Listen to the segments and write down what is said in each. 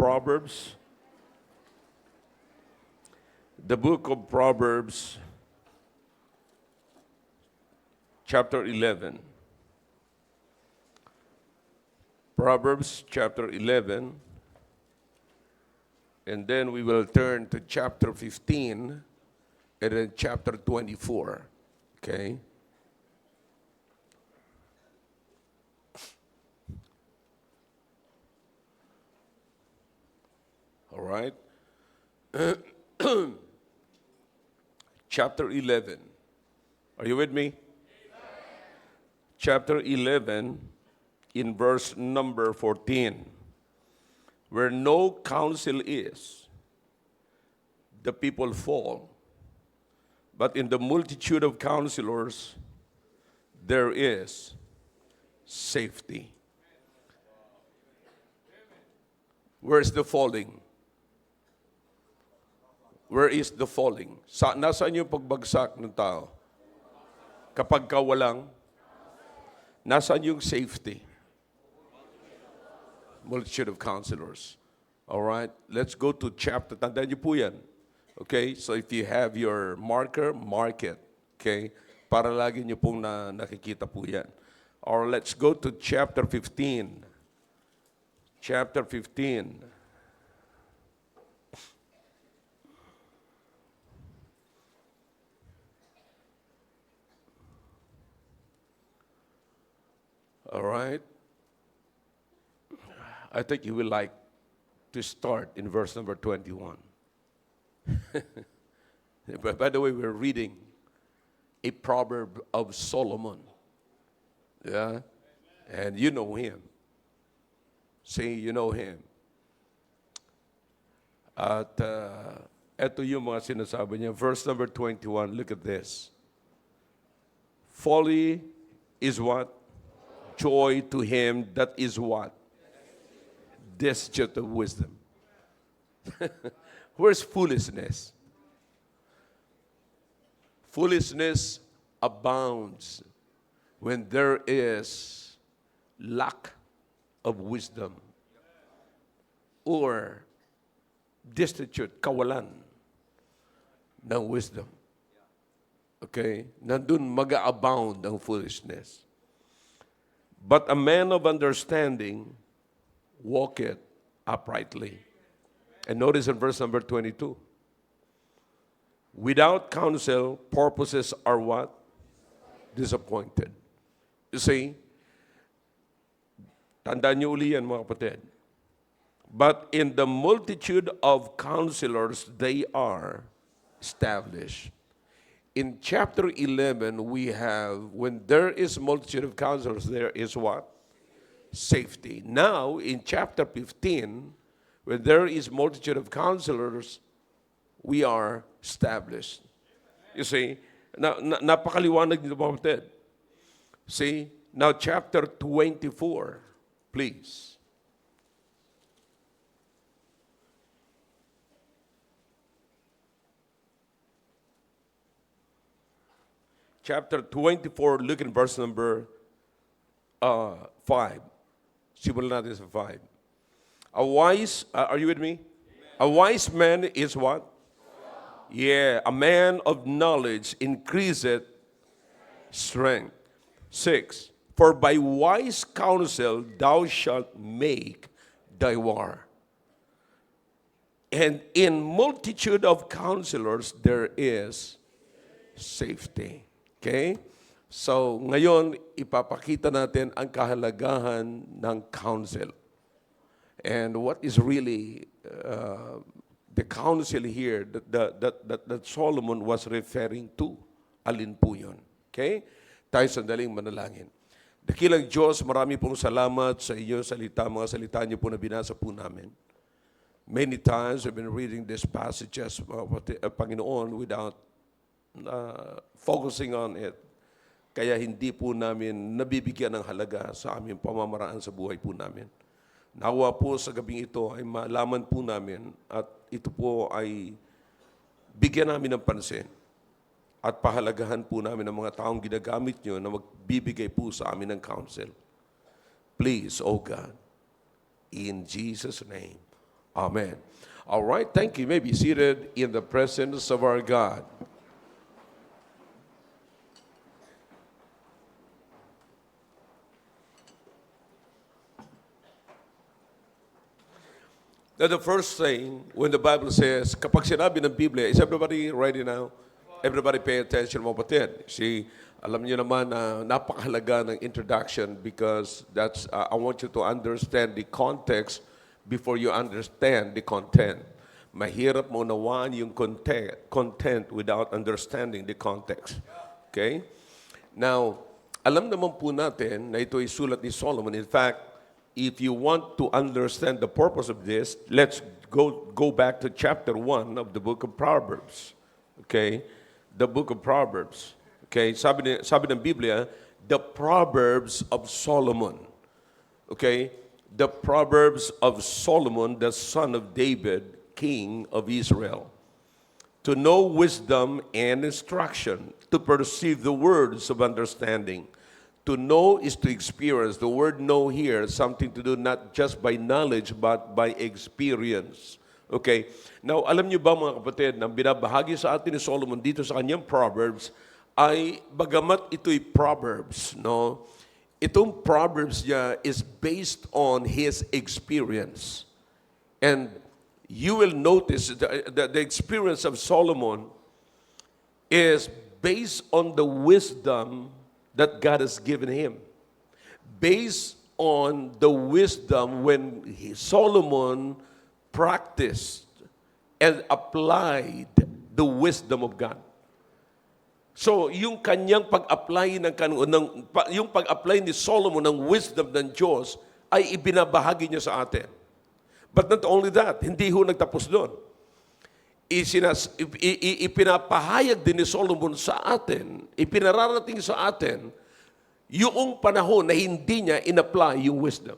Proverbs. The book of Proverbs, chapter 11. Proverbs chapter 11. And then we will turn to chapter 15 and then chapter 24. Okay? All right? Chapter 11. Are you with me? Chapter 11, in verse number 14. Where no counsel is, the people fall. But in the multitude of counselors, there is safety. Where's the falling? Where is the falling? Nasaan yung pagbagsak ng tao? Kapag kawalang, nasaan yung safety? Multitude of counselors. All right, let's go to chapter. Tandaan niyo po yan. Okay, so if you have your marker, mark it. Okay, para lagi niyo pong nakikita po yan. Or let's go to chapter 15. Chapter 15. All right. I think you will like to start in verse number 21. By the way, we're reading a proverb of Solomon. Yeah? And you know him. Say, you know him. At eto yung mga sinasabi niya. Verse number 21, look at this. Folly is what? Joy to him that is what? Destitute of wisdom. Where's foolishness? Foolishness abounds when there is lack of wisdom or destitute, kawalan ng wisdom. Okay? Nandun mag-abound ang foolishness. But a man of understanding walketh uprightly. And notice in verse number 22. Without counsel, purposes are what? Disappointed. You see, tandaan niyo uli yan mga kapatid. But in the multitude of counselors, they are established. In chapter 11, we have, when there is multitude of counselors, there is what? Safety. Now, in chapter 15, when there is multitude of counselors, we are established. You see, napakaliwanag nito mga kapatid. See, now chapter 24, please. Chapter 24, look in verse number 5. Simulan natin sa 5. A wise, are you with me? Amen. A wise man is what? Yeah, a man of knowledge increaseth strength. 6. For by wise counsel thou shalt make thy war. And in multitude of counselors there is safety. Okay? So, ngayon, ipapakita natin ang kahalagahan ng counsel. And what is really the counsel here that Solomon was referring to? Alin po yun? Okay? Tayo sandaling manalangin. Dakilang Diyos, marami pong salamat sa inyong salita, mga salita niyo po na binasa po namin. Many times we've been reading these passages, Panginoon, without focusing on it. Kaya hindi po namin nabibigyan ng halaga sa aming pamamaraan sa buhay po namin. Nawa po sa gabing ito ay malaman po namin at ito po ay bigyan namin ng pansin at pahalagahan po namin ang mga taong ginagamit nyo na magbibigay po sa amin ng counsel. Please, O God, in Jesus' name, Amen. All right, thank you. You may be seated in the presence of our God. Now, the first thing, when the Bible says, kapag sinabi ng Biblia, is everybody ready now? Everybody pay attention, mga kapatid. See, alam niyo naman na napakahalaga ng introduction because that's, I want you to understand the context before you understand the content. Mahirap mo nawaan yung content without understanding the context. Okay? Now, alam naman po natin na ito ay sulat ni Solomon. In fact, if you want to understand the purpose of this, let's go back to chapter 1 of the book of Proverbs. Okay? The book of Proverbs. Okay? Sabi ng Biblia, the Proverbs of Solomon. Okay? The Proverbs of Solomon, the son of David, king of Israel. To know wisdom and instruction, to perceive the words of understanding. To know is to experience. The word know here is something to do not just by knowledge but by experience. Okay? Now, alam niyo ba mga kapatid, na binabahagi sa atin ni Solomon dito sa kanyang Proverbs ay bagamat ito'y Proverbs, no? Itong Proverbs niya is based on his experience. And you will notice the experience of Solomon is based on the wisdom that God has given him. Based on the wisdom when Solomon practiced and applied the wisdom of God. So, yung kanyang pag-apply yung pag-apply ni Solomon ng wisdom ng Diyos ay ibinabahagi niya sa atin. But not only that, hindi ho nagtapos doon. Ipinapahayag din ni Solomon sa atin, ipinararating sa atin, yung panahon na hindi niya in-apply yung wisdom.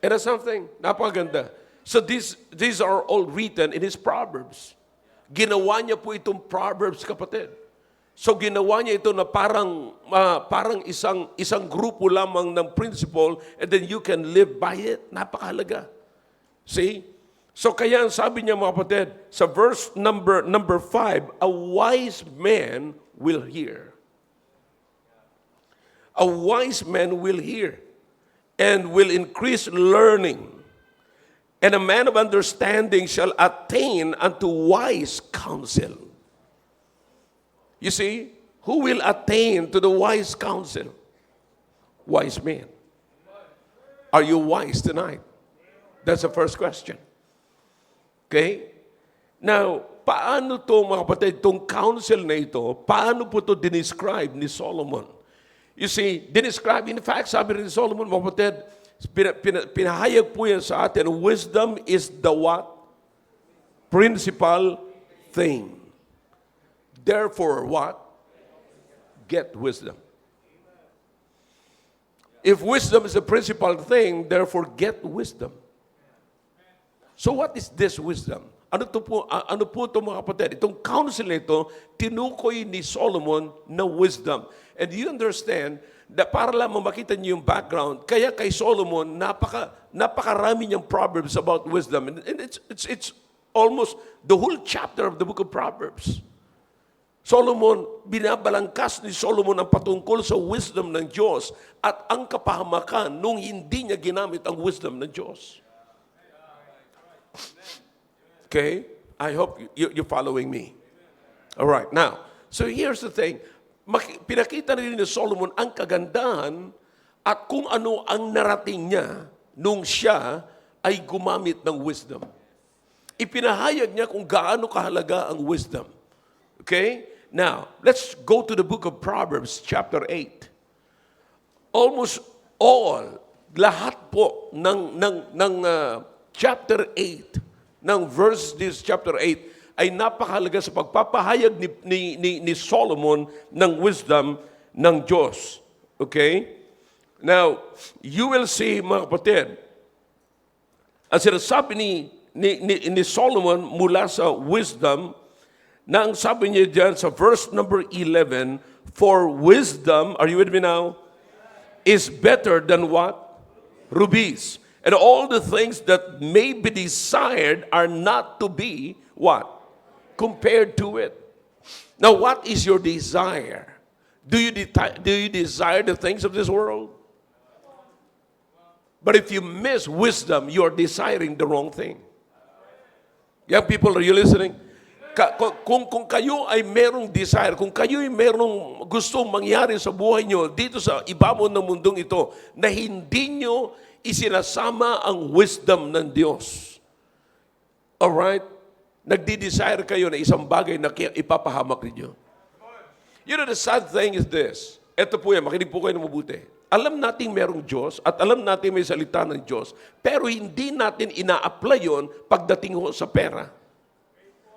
And that's something, napakaganda. So these are all written in his Proverbs. Ginawa niya po itong Proverbs, kapatid. So ginawa niya ito na parang isang grupo lamang ng principle and then you can live by it. Napakahalaga. See? So kaya sabi niya mga kapatid, sa verse number 5, a wise man will hear. A wise man will hear and will increase learning. And a man of understanding shall attain unto wise counsel. You see, who will attain to the wise counsel? Wise men. Are you wise tonight? That's the first question. Okay? Now, paano to mga kapatid, itong counsel na ito, paano po ito dinescribe ni Solomon? You see, dinescribe, in fact, sabi rin ni Solomon, mga kapatid, pinahayag po yan sa atin, wisdom is the what? Principal thing. Therefore, what? Get wisdom. If wisdom is the principal thing, therefore get wisdom. So what is this wisdom? Ano po ito mga kapatid? Itong counsel na ito, tinukoy ni Solomon na wisdom. And you understand na para lang makita niyo yung background, kaya kay Solomon, napakarami niyang proverbs about wisdom. And it's almost the whole chapter of the book of Proverbs. Solomon, binabalangkas ni Solomon ang patungkol sa wisdom ng Diyos at ang kapahamakan nung hindi niya ginamit ang wisdom ng Diyos. Okay? I hope you're following me. All right. Now, so here's the thing. Pinakita rin ni Solomon ang kagandahan at kung ano ang narating niya nung siya ay gumamit ng wisdom. Ipinahayag niya kung gaano kahalaga ang wisdom. Okay? Now, let's go to the book of Proverbs, chapter 8. Almost all, lahat po ng chapter 8, ng verse this chapter 8, ay napakahalaga sa pagpapahayag ni Solomon ng wisdom ng Diyos. Okay? Now, you will see, mga kapatid, ang sinasabi ni Solomon mula sa wisdom, na ang sabi niya dyan sa verse number 11, for wisdom, are you with me now? Is better than what? Rubies. And all the things that may be desired are not to be what? Compared to it. Now, what is your desire? Do you desire the things of this world? But if you miss wisdom, you're desiring the wrong thing. Young people, are you listening? Kung kayo ay merong desire, kung kayo ay merong gustong mangyari sa buhay nyo dito sa ibabaw ng mundong ito, na hindi nyo isinasama ang wisdom ng Diyos. Alright? Nagdi-desire kayo na isang bagay na ipapahamak ninyo. You know, the sad thing is this. Ito po yan, makinig po kayo na mabuti. Alam natin merong Diyos at alam natin may salita ng Diyos, pero hindi natin ina-apply yun pagdating ho sa pera.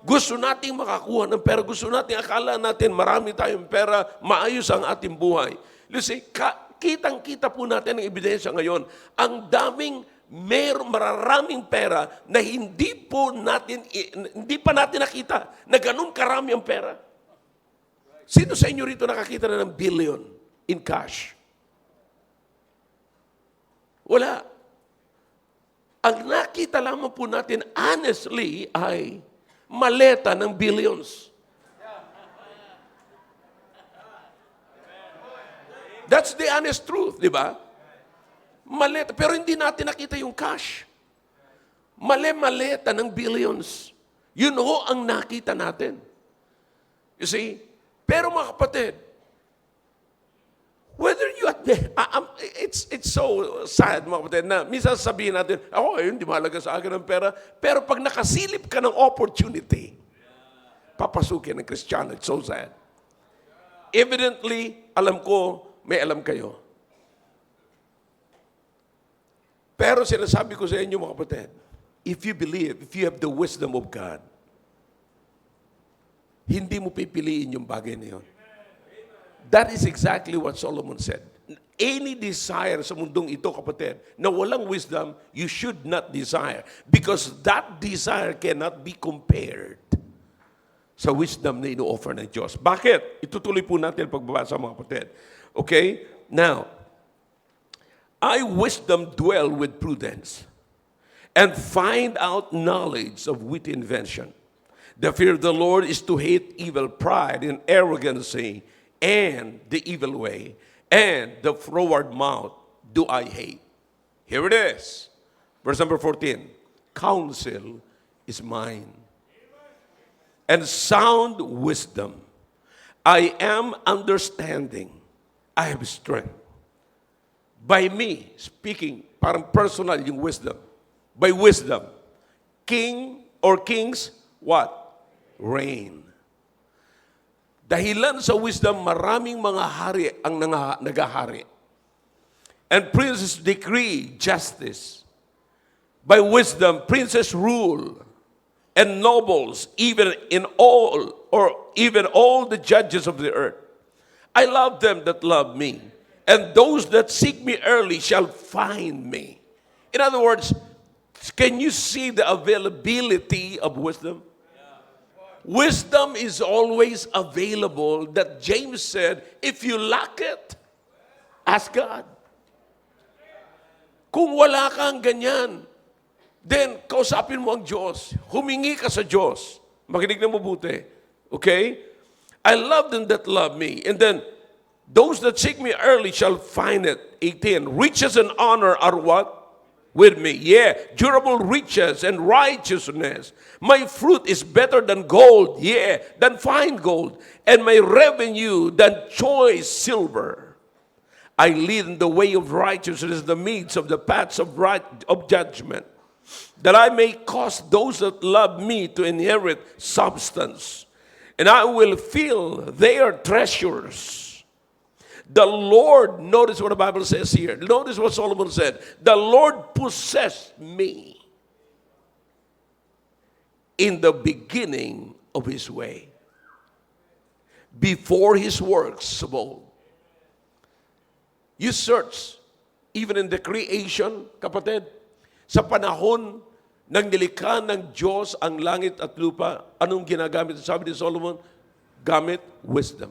Gusto nating makakuha ng pera, gusto nating akala natin marami tayong pera, maayos ang ating buhay. Listen, kitang-kita po natin ang ebidensya ngayon. Ang daming mararaming pera na hindi pa natin nakita na ganun karami ang pera. Sino sa inyo rito nakakita na ng billion in cash? Wala. Ang nakita lamang po natin honestly ay maleta ng billions. That's the honest truth, di ba? Maleta, pero hindi natin nakita yung cash. Maleta ng billions. Yun ho ang nakita natin. You see? Pero mga kapatid, whether you it's so sad, mga kapatid, na minsan sabihin natin, hindi mahalaga sa akin ng pera. Pero pag nakasilip ka ng opportunity, papasukin ng Kristiyano, it's so sad. Evidently, alam ko, may alam kayo. Pero sinasabi ko sa inyo, mga kapatid, if you believe, if you have the wisdom of God, hindi mo pipiliin yung bagay na yun. That is exactly what Solomon said. Any desire sa mundong ito, kapatid, na walang wisdom, you should not desire. Because that desire cannot be compared sa wisdom na ino-offer ng Diyos. Bakit? Itutuloy po natin pagbabasa, mga kapatid. Okay? Now, I wisdom dwell with prudence and find out knowledge of witty invention. The fear of the Lord is to hate evil, pride and arrogancy, and the evil way, and the froward mouth do I hate. Here it is. Verse number 14. Counsel is mine, and sound wisdom. I am understanding. I have strength. By me, speaking, parang personal yung wisdom. By wisdom, king or kings, what? Reign. Dahilan sa wisdom, maraming mga hari ang nagahari. And princes decree justice. By wisdom, princes rule. And nobles, even all the judges of the earth. I love them that love me. And those that seek me early shall find me. In other words, can you see the availability of wisdom? Wisdom is always available. That James said, if you lack it, ask God. Kung wala kang ganyan, then kausapin mo ang Diyos. Humingi ka sa Diyos. Makinig na mabuti. Okay? I love them that love me. And then, those that seek me early shall find it. 18. Riches and honor are what? With me. Yeah, durable riches and righteousness. My fruit is better than gold. Yeah, than fine gold. And my revenue than choice silver. I lead in the way of righteousness, the midst of the paths of judgment, that I may cause those that love me to inherit substance. And I will fill their treasures. The Lord, notice what the Bible says here. Notice what Solomon said. The Lord possessed me in the beginning of his way, before his works of old. You search, even in the creation, kapatid, sa panahon ng nilikha ng Diyos ang langit at lupa, anong ginagamit? Sabi ni Solomon, gamit wisdom.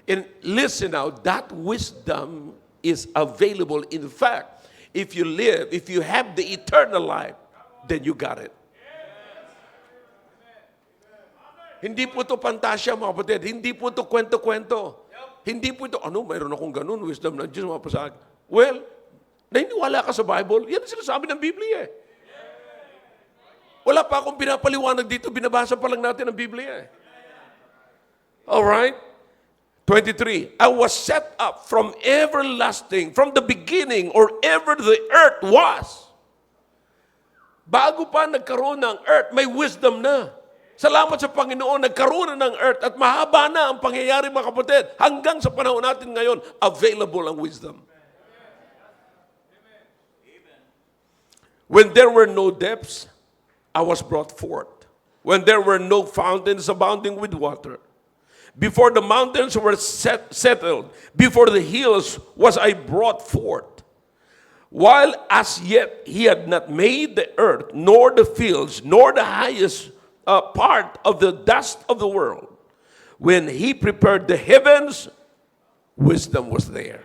And listen now, that wisdom is available. In fact, if you live, if you have the eternal life, then you got it. Hindi po ito pantasya, mga kapatid. Hindi po ito kwento-kwento. Hindi po ito, mayroon akong ganun, wisdom ng Diyos, mga pasag. Well, naniniwala ka sa Bible, yan ang sinasabi ng Biblia eh. Wala pa akong pinapaliwanag dito, binabasa pa lang natin ang Biblia eh. Alright? 23, I was set up from everlasting, from the beginning, or ever the earth was. Bago pa nagkaroon ng earth, may wisdom na. Salamat sa Panginoon, nagkaroon na ng earth at mahaba na ang pangyayari, mga kapatid. Hanggang sa panahon natin ngayon, available ang wisdom. When there were no depths, I was brought forth. When there were no fountains abounding with water, before the mountains were settled, before the hills was I brought forth. While as yet he had not made the earth, nor the fields, nor the highest part of the dust of the world. When he prepared the heavens, wisdom was there.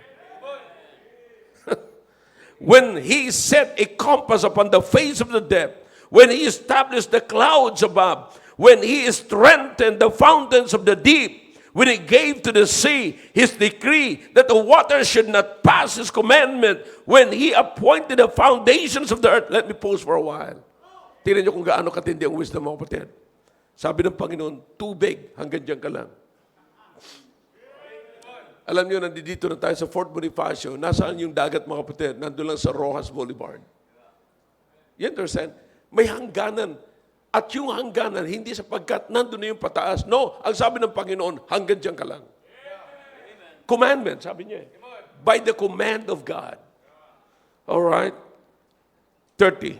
When he set a compass upon the face of the depth, when he established the clouds above, when he strengthened the fountains of the deep, when he gave to the sea his decree that the waters should not pass his commandment, when he appointed the foundations of the earth. Let me pause for a while. Tingnan niyo kung gaano katindi ang wisdom, mga kapatid. Sabi ng Panginoon, tubig, hanggang dyan ka lang. Alam niyo, nandito na tayo sa Fort Bonifacio. Nasaan yung dagat, mga kapatid? Nandun lang sa Rojas Boulevard. You understand? May hangganan. At yung hangganan, hindi sapagkat nandun na yung pataas. No, ang sabi ng Panginoon, hanggang dyan ka lang. Commandment, sabi niya. By the command of God. Alright? 30.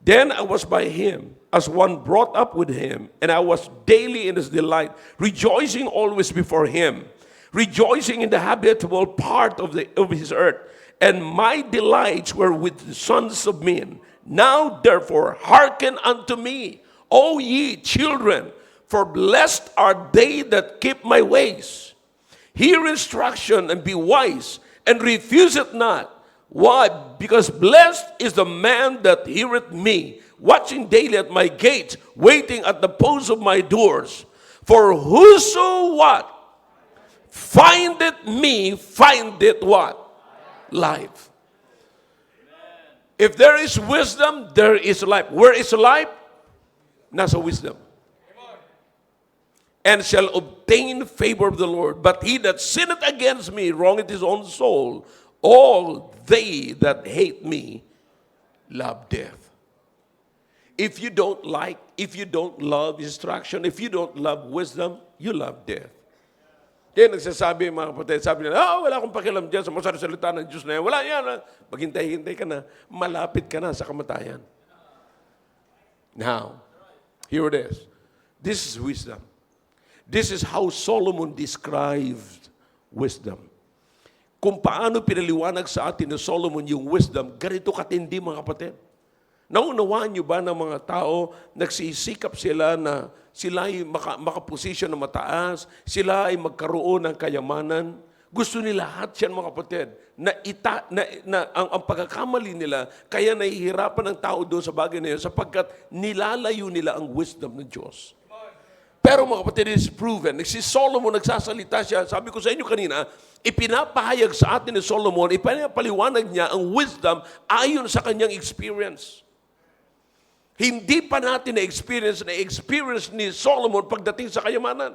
Then I was by him, as one brought up with him, and I was daily in his delight, rejoicing always before him, rejoicing in the habitable part of his earth. And my delights were with the sons of men. Now therefore hearken unto me, O ye children, for blessed are they that keep my ways. Hear instruction and be wise, and refuse it not. Why? Because blessed is the man that heareth me, watching daily at my gates, waiting at the posts of my doors. For whoso what? Findeth me, findeth what? Life. If there is wisdom, there is life. Where is life? Nasa wisdom. And shall obtain favor of the Lord. But he that sinneth against me wrongeth his own soul. All they that hate me love death. If you don't love instruction, if you don't love wisdom, you love death. Kaya nagsasabi mga kapatid, sabi nila, wala akong pakialam dyan sa masalita ng Diyos na yan. Wala yan. Maghintay-hintay ka na, malapit ka na sa kamatayan. Now, here it is. This is wisdom. This is how Solomon described wisdom. Kung paano pinaliwanag sa atin ni Solomon yung wisdom, ganito katindi mga kapatid. Naunawaan niyo ba ng mga tao, nagsisikap sila na sila ay makaposisyon na mataas, sila ay magkaroon ng kayamanan. Gusto nila lahat yan mga kapatid, ang pagkakamali nila, kaya nahihirapan ng tao doon sa bagay na yun, sapagkat nilalayo nila ang wisdom ng Diyos. Pero mga kapatid, it is proven. Si Solomon nagsasalita siya, sabi ko sa inyo kanina, ipinapahayag sa atin ni Solomon, ipinapaliwanag niya ang wisdom ayon sa kanyang experience. Hindi pa natin na-experience ni Solomon pagdating sa kayamanan.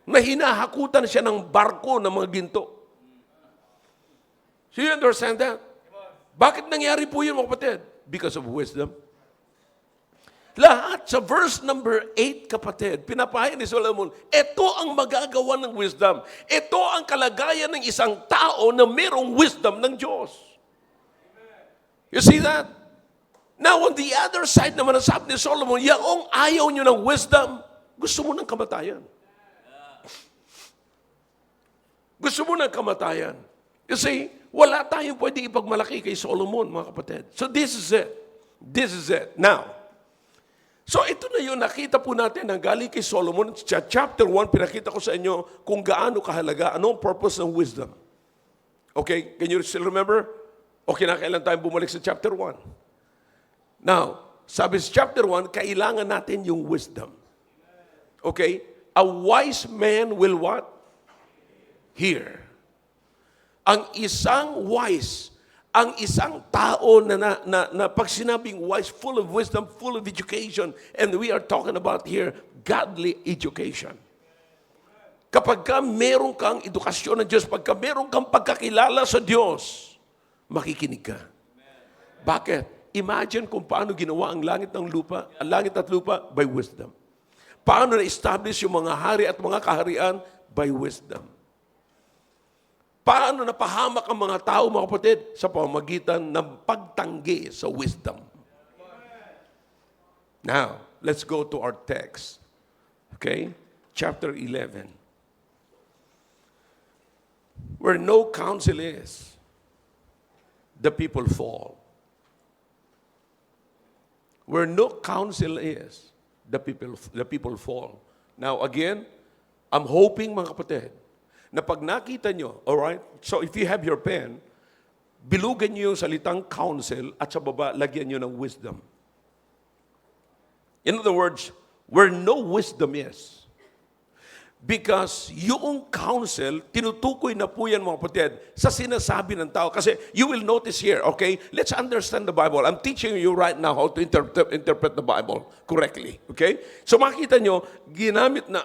Na hinahakutan siya ng barko ng mga ginto. So you understand that? Bakit nangyari po yun mga kapatid? Because of wisdom. Lahat sa verse number 8, kapatid, pinapahayag ni Solomon, ito ang magagawa ng wisdom. Ito ang kalagayan ng isang tao na mayroong wisdom ng Diyos. You see that? Now, on the other side naman, ang sabi ni Solomon, yaong ayaw nyo ng wisdom, gusto mo ng kamatayan. Gusto mo ng kamatayan. You see, wala tayong pwede ipagmalaki kay Solomon, mga kapatid. So this is it. This is it. Now, so ito na yun, nakita po natin ang galing kay Solomon. Chapter 1, pinakita ko sa inyo kung gaano kahalaga, anong purpose ng wisdom. Okay, can you still remember? O kinakailan tayo bumalik sa chapter 1? Now, sabi sa chapter 1, kailangan natin yung wisdom. Okay? A wise man will what? Hear. Ang isang wise, ang isang tao na pag sinabing wise, full of wisdom, full of education, and we are talking about here, godly education. Kapag ka meron kang edukasyon ng Diyos, pagka meron kang pagkakilala sa Diyos, makikinig ka. Bakit? Imagine kung paano ginawa ang langit ng lupa, ang langit at lupa by wisdom. Paano na-establish yung mga hari at mga kaharian by wisdom. Paano napahamak ang mga tao, mga kapatid, sa pamamagitan ng pagtanggi sa wisdom. Now, let's go to our text. Okay? Chapter 11. Where no counsel is, the people fall. Where no counsel is, the people fall. Now again, I'm hoping mga kapatid, na pag nakita nyo, alright, so if you have your pen, bilugan nyo yung salitang counsel at sa baba, lagyan nyo ng wisdom. In other words, where no wisdom is. Because yung counsel, tinutukoy na po yan mga kapatid sa sinasabi ng tao. Kasi you will notice here, okay, let's understand the Bible. I'm teaching you right now how to interpret the Bible correctly. Okay? So makikita nyo, ginamit na,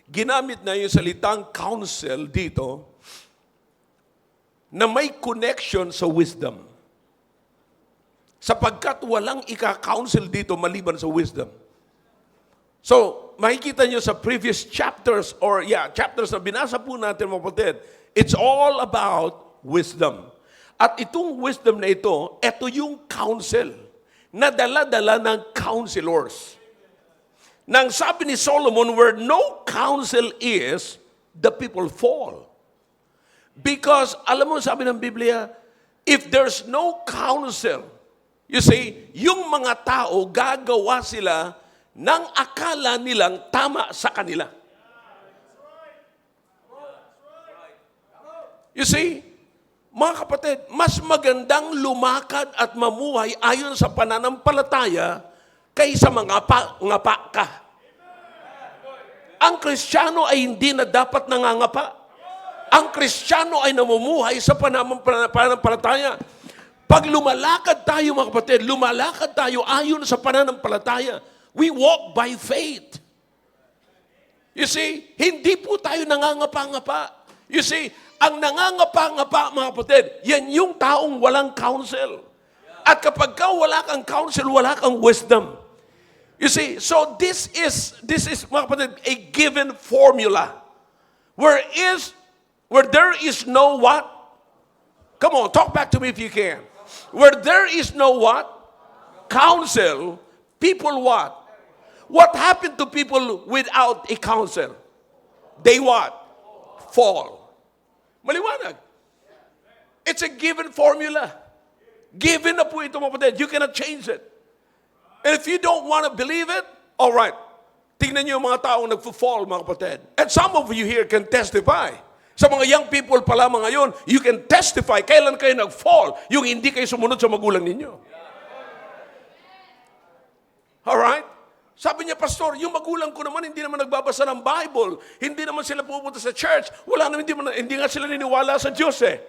ginamit na yung salitang counsel dito, na may connection sa wisdom. Sapagkat walang ika-counsel dito maliban sa wisdom. So, makikita nyo sa previous chapters chapters na binasa po natin mga kapatid, it's all about wisdom. At itong wisdom na ito yung counsel na dala-dala ng counselors. Nang sabi ni Solomon, where no counsel is, the people fall. Because, alam mo, sabi ng Biblia, if there's no counsel, you see, yung mga tao, gagawa sila ng akala nilang tama sa kanila. You see, mga kapatid, mas magandang lumakad at mamuhay ayon sa pananampalataya kaysa mga ngapa ka. Ang Kristiyano ay hindi na dapat nangangapa. Ang Kristiyano ay namumuhay sa pananampalataya. Pag lumalakad tayo, mga kapatid, lumalakad tayo ayon sa pananampalataya. We walk by faith. You see, hindi po tayo nangangapa-ngapa. You see, ang nangangapa-ngapa, mga kapatid, yan yung taong walang counsel. At kapag wala kang counsel, wala kang wisdom. You see, so this is mga kapatid, a given formula. Where there is no what? Come on, talk back to me if you can. Where there is no what? Counsel, people what? What happened to people without a counsel? They what? Fall. Maliwanag. It's a given formula. Given na po ito mga kapatid. You cannot change it. And if you don't want to believe it, all right. Tingnan niyo yung mga taong nagfo-fall, mga kapatid. And some of you here can testify. Sa mga young people pa lamang ngayon, you can testify kailan kayo nag-fall, yung hindi kayo sumunod sa magulang ninyo. Alright? Sabi niya, Pastor, yung magulang ko naman, hindi naman nagbabasa ng Bible. Hindi naman sila pupunta sa church. Wala naman, hindi nga sila niniwala sa Diyos eh.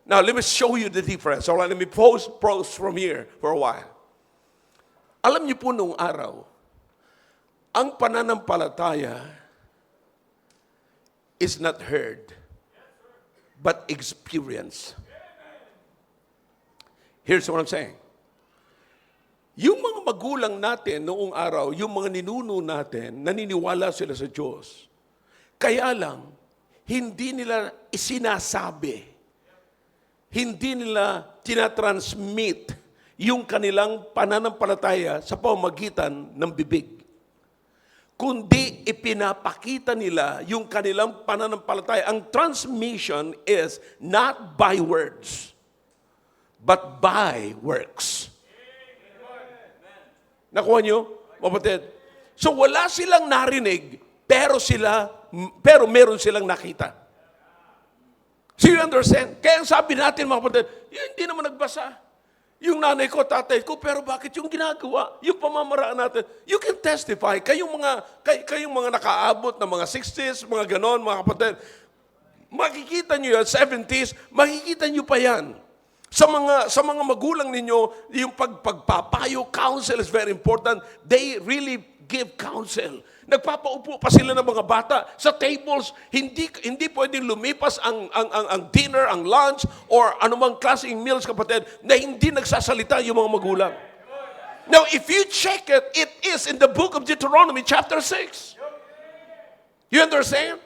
Now, let me show you the difference. Alright, let me pause from here for a while. Alam niyo po nung araw, ang pananampalataya is not heard, but experience. Here's what I'm saying. Yung mga magulang natin noong araw, yung mga ninuno natin, naniniwala sila sa Diyos. Kaya lang, hindi nila isinasabi, hindi nila tinatransmit yung kanilang pananampalataya sa pamamagitan ng bibig. Kundi ipinapakita nila yung kanilang pananampalataya. Ang transmission is not by words, but by works. Nakuha nyo, kapatid? So wala silang narinig, pero meron silang nakita. So you understand? Kaya ang sabi natin, mga kapatid, hindi naman nagbasa. Yung nanay ko, tatay ko, pero bakit yung ginagawa? Yung pamamaraan natin, you can testify. Kayong mga nakaabot na mga 60s, mga ganon, mga kapatid, makikita nyo yan, 70s, makikita nyo pa yan. Sa mga magulang ninyo, yung pagpapayo, counsel is very important. They really give counsel. Nagpapaupo pa sila ng mga bata sa tables. Hindi pwedeng lumipas ang dinner, ang lunch, or anumang klaseng meals, kapatid, na hindi nagsasalita yung mga magulang. Now, if you check it, it is in the book of Deuteronomy chapter 6. You understand?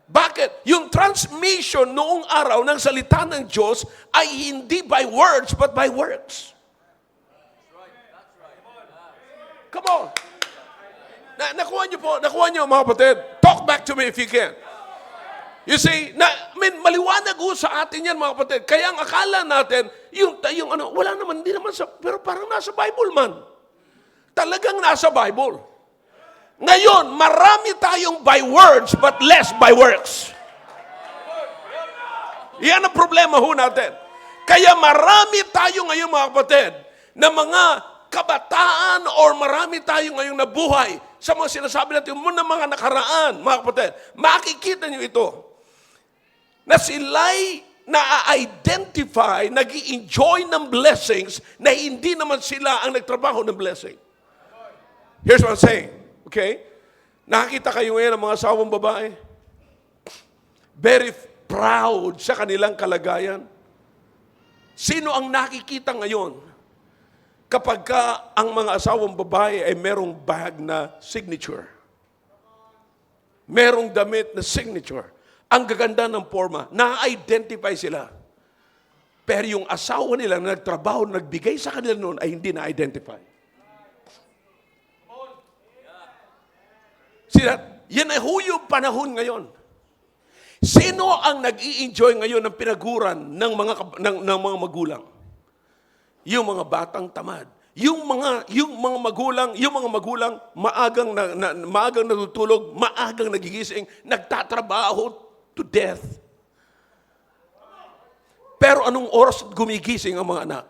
Bakit? Yung transmission noong araw ng salita ng Diyos ay hindi by words, but by works. Come on. Nakuha niyo mga kapatid. Talk back to me if you can. You see, maliwanag sa atin yan mga kapatid. Kaya ang akala natin, wala naman, hindi naman, pero parang nasa Bible man. Talagang nasa Bible. Ngayon, marami tayong by words but less by works. Yan ang problema natin. Kaya marami tayo ngayon mga kapatid na mga kabataan or marami tayo ngayon na buhay sa mga sinasabi natin muna mga nakaraan, mga kapatid. Makikita niyo ito na sila'y na-identify, nag-i-enjoy ng blessings na hindi naman sila ang nagtrabaho ng blessing. Here's what I'm saying. Okay? Nakakita kayo ngayon ng mga asawang babae? Very proud sa kanilang kalagayan. Sino ang nakikita ngayon kapag ang mga asawang babae ay merong bag na signature? Merong damit na signature. Ang gaganda ng forma. Na-identify sila. Pero yung asawa nila na nagtrabaho, nagbigay sa kanila noon ay hindi na-identify. Yan ay yung panahon ngayon. Sino ang nag-i-enjoy ngayon ng pinaguran ng mga magulang? Yung mga batang tamad. Yung mga magulang maagang natutulog, maagang nagigising, nagtatrabaho to death. Pero anong oras gumigising ang mga anak?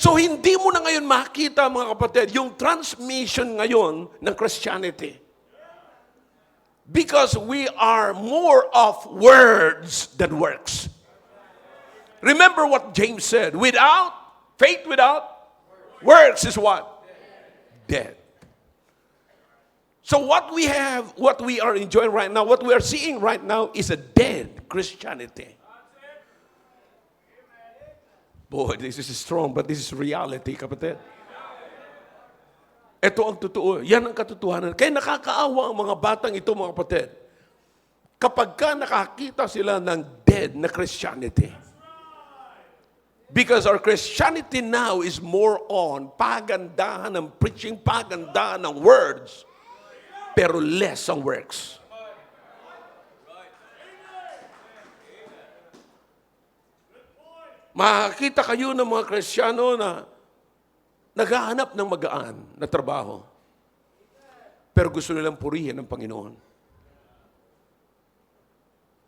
So, hindi mo na ngayon makita, mga kapatid, yung transmission ngayon ng Christianity. Because we are more of words than works. Remember what James said, faith without works is what? Dead. So what we are enjoying right now, what we are seeing right now is a dead Christianity. Boy, this is strong, but this is reality, kapatid. Ito ang totoo. Yan ang katotohanan. Kaya nakakaawa ang mga batang ito, mga kapatid. Kapag nakakita sila ng dead na Christianity. Because our Christianity now is more on pagandahan ng preaching, pagandahan ng words, pero less ang works. Makakita kayo ng mga Kristiyano na naghahanap ng magaan na trabaho, pero gusto nilang purihin ng Panginoon.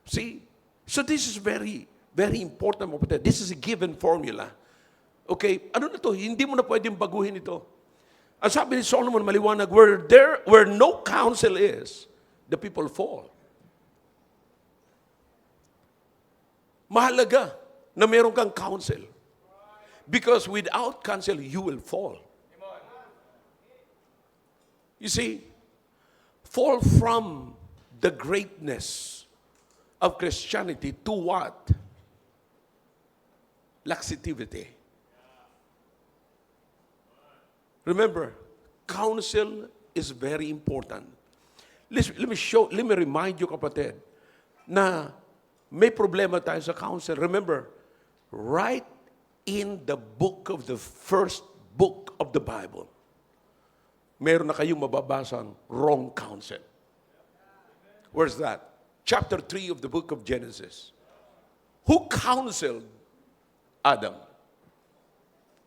See? So this is very, very important. This is a given formula. Okay? Ano na to? Hindi mo na pwedeng baguhin ito. Ang sabi ni Solomon, maliwanag, where no counsel is, the people fall. Mahalaga na meron kang counsel. Because without counsel, you will fall. You see, fall from the greatness of Christianity to what? Laxivity. Remember, counsel is very important. Let me remind you, kapatid, na may problema tayo sa counsel. Remember, right in the first book of the Bible, meron na kayong mababasang wrong counsel. Where's that? Chapter 3 of the book of Genesis. Who counseled Adam?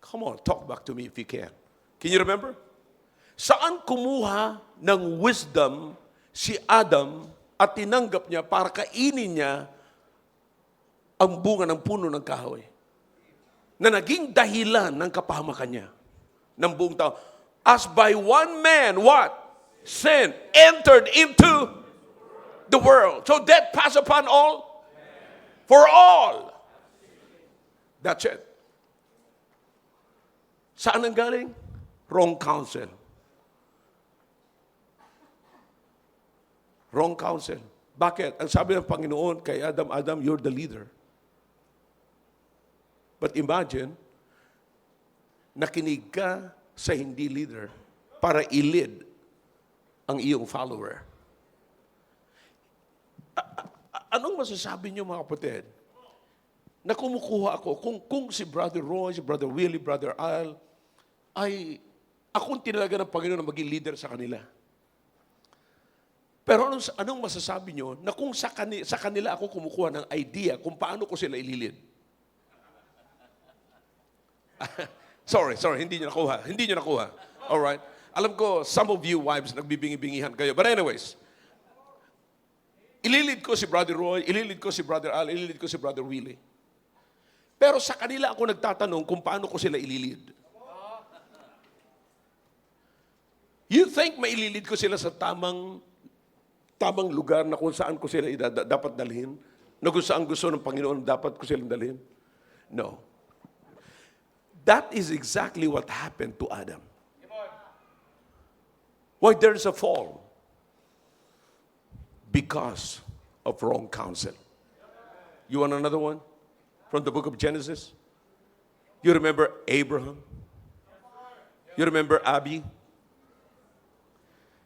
Come on, talk back to me if you can. Can you remember? Saan kumuha ng wisdom si Adam at tinanggap niya para kainin niya ang bunga ng puno ng kahoy? Na naging dahilan ng kapahamakan niya ng buong tao. As by one man, what? Sin entered into the world. So death passed upon all? For all. That's it. Saan ang galing? Wrong counsel. Wrong counsel. Bakit? Ang sabi ng Panginoon kay Adam, Adam, you're the leader. But imagine, nakinig ka sa hindi leader para i-lead ang iyong follower. Anong masasabi niyo mga kapatid? Na kumukuha ako, kung si Brother Roy, si Brother Willie, Brother Al, ay akong tinalaga ng Panginoon na maging leader sa kanila. Pero anong masasabi niyo na kung sa kanila ako kumukuha ng idea kung paano ko sila ililid? sorry, hindi niyo nakuha. All right. Alam ko, some of you wives, nagbibingi-bingihan kayo. But anyways, ililid ko si Brother Roy, ililid ko si Brother Al, ililid ko si Brother Willie. Pero sa kanila ako nagtatanong kung paano ko sila ililid. You think maililid ko sila sa tamang lugar na kung saan ko sila dapat dalhin? Na kung saan gusto ng Panginoon dapat ko silang dalhin? No. That is exactly what happened to Adam. Why there is a fall? Because of wrong counsel. You want another one? From the book of Genesis? You remember Abraham? You remember Abby?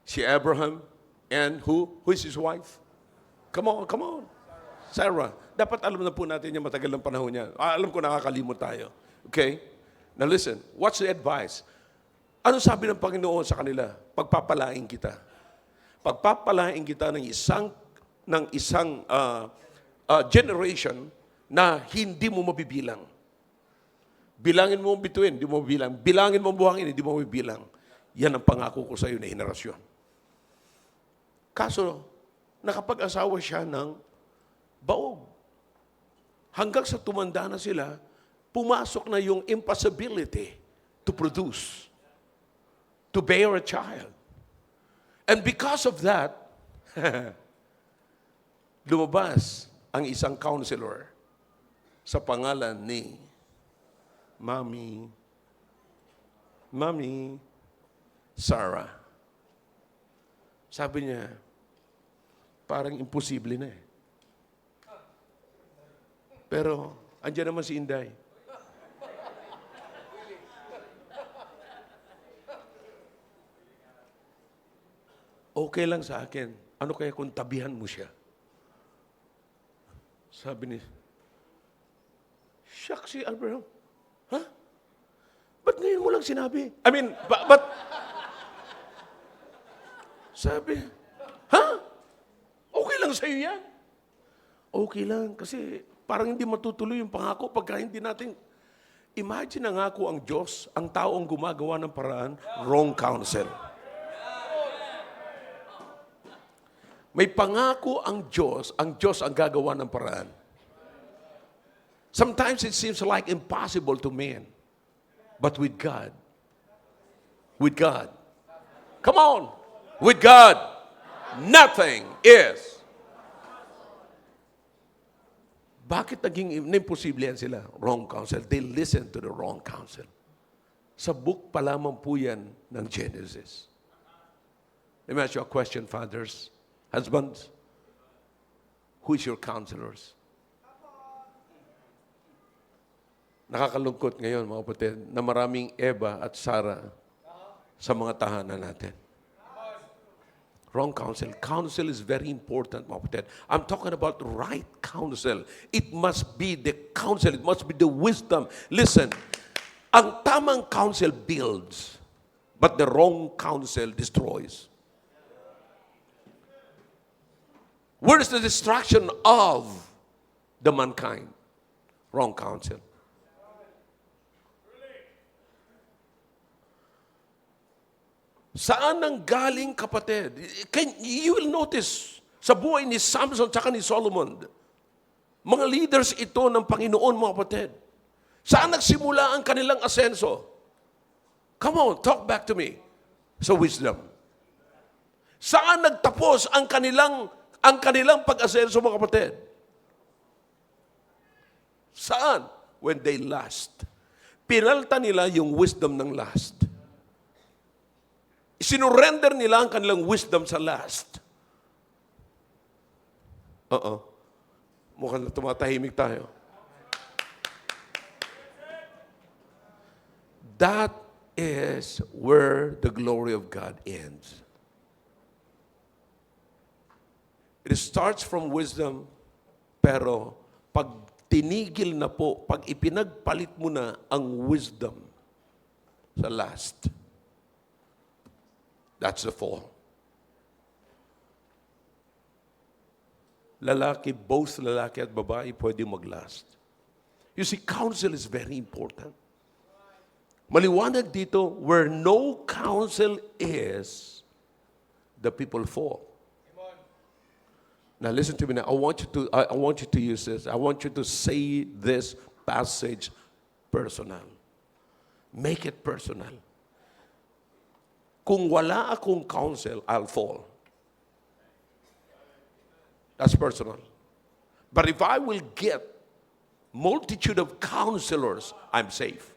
Si Abraham and who? Who is his wife? Come on. Sarah. Dapat alam na po natin yung matagal ng panahon niya. Alam ko nakakalimot tayo. Okay? Now listen, what's the advice? Ano sabi ng Panginoon sa kanila? Pagpapalain kita. Pagpapalain kita ng isang generation na hindi mo mabibilang. Bilangin mo ang bituin, hindi mo mabibilang. Bilangin mo ang buhangin, hindi mo mabibilang. Yan ang pangako ko sa iyo na henerasyon. Kaso, nakapag-asawa siya ng baog. Hanggang sa tumanda na sila, pumasok na yung impossibility to produce, to bear a child. And because of that, lumabas ang isang counselor sa pangalan ni Mami Sarah. Sabi niya, parang imposible na eh. Pero, andyan naman si Inday. Okay lang sa akin. Ano kaya kung tabihan mo siya? Sabi ni, shucks si Abraham. Ha? Ba't ngayon mo lang sinabi? I mean, but sabi, ha? Okay lang sa'yo yan? Okay lang, kasi parang hindi matutuloy yung pangako pagka hindi natin, imagine na nga ko ang Diyos, ang tao ang gumagawa ng paraan, wrong counsel. May pangako ang Diyos ang gagawa ng paraan. Sometimes it seems like impossible to man. But with God, come on, with God, nothing is. Bakit naging imposible yan sila? Wrong counsel. They listen to the wrong counsel. Sa book pa lamang po yan ng Genesis. Let me ask you a question, fathers. Husbands, who is your counselors? Nakakalungkot ngayon, mga kapatid, na maraming Eva at Sarah sa mga tahanan natin. Wrong counsel. Counsel is very important, mga kapatid. I'm talking about right counsel. It must be the counsel. It must be the wisdom. Listen, ang tamang counsel builds, but the wrong counsel destroys. Where is the destruction of the mankind? Wrong counsel. Saan nang galing, kapatid? You will notice, sa buhay ni Samson at ni Solomon, mga leaders ito ng Panginoon, mga kapatid. Saan nagsimula ang kanilang asenso? Come on, talk back to me. Sa wisdom. Saan nagtapos ang kanilang pag-asenso, mga kapatid? Saan? When they last. Pinalta nila yung wisdom ng last. Sinurrender nila ang kanilang wisdom sa last. Mukhang tumatahimik tayo. That is where the glory of God ends. It starts from wisdom, pero pag tinigil na po, pag ipinagpalit mo na ang wisdom sa last, that's the fall. Both lalaki at babae pwede mag-last. You see, counsel is very important. Maliwanag dito, where no counsel is, the people fall. Now listen to me now. I want you to use this. I want you to say this passage personal. Make it personal. Kung wala akong counsel, I'll fall. That's personal. But if I will get multitude of counselors, I'm safe.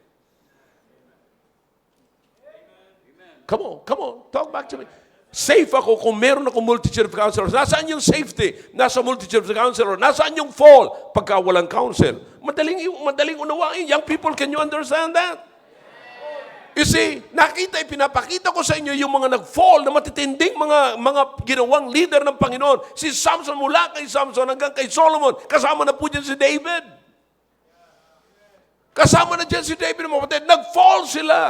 Come on. Talk back to me. Safe ako kung meron akong multitude of counselors. Nasaan yung safety? Nasa multitude of counselors. Nasaan yung fall? Pagka walang counsel. Madaling unawain. Young people, can you understand that? You see, pinapakita ko sa inyo yung mga nag-fall na matitinding mga ginawang leader ng Panginoon. Si Samson, mula kay Samson hanggang kay Solomon, kasama na po dyan si David. Kasama na dyan si David, mga kapatid. Nag-fall sila.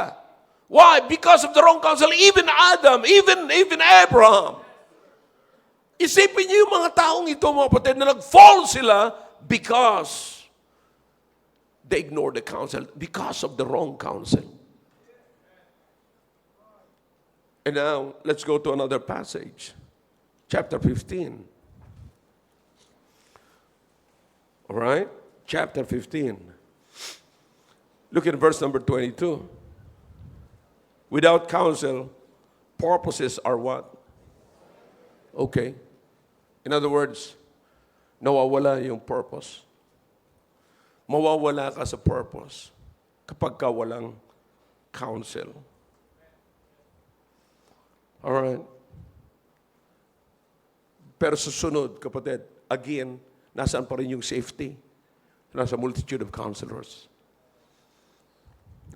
Why? Because of the wrong counsel. Even Adam, even Abraham. Isipin niyo yung mga taong ito, mga kapatid, na nag-fall sila because they ignored the counsel, because of the wrong counsel. And now, let's go to another passage. Chapter 15. All right? Chapter 15. Look at verse number 22. Without counsel, purposes are what? Okay. In other words, nawawala yung purpose. Mawawala ka sa purpose kapag ka walang counsel. Alright? Pero susunod, kapatid, again, nasaan pa rin yung safety? Nasa multitude of counselors.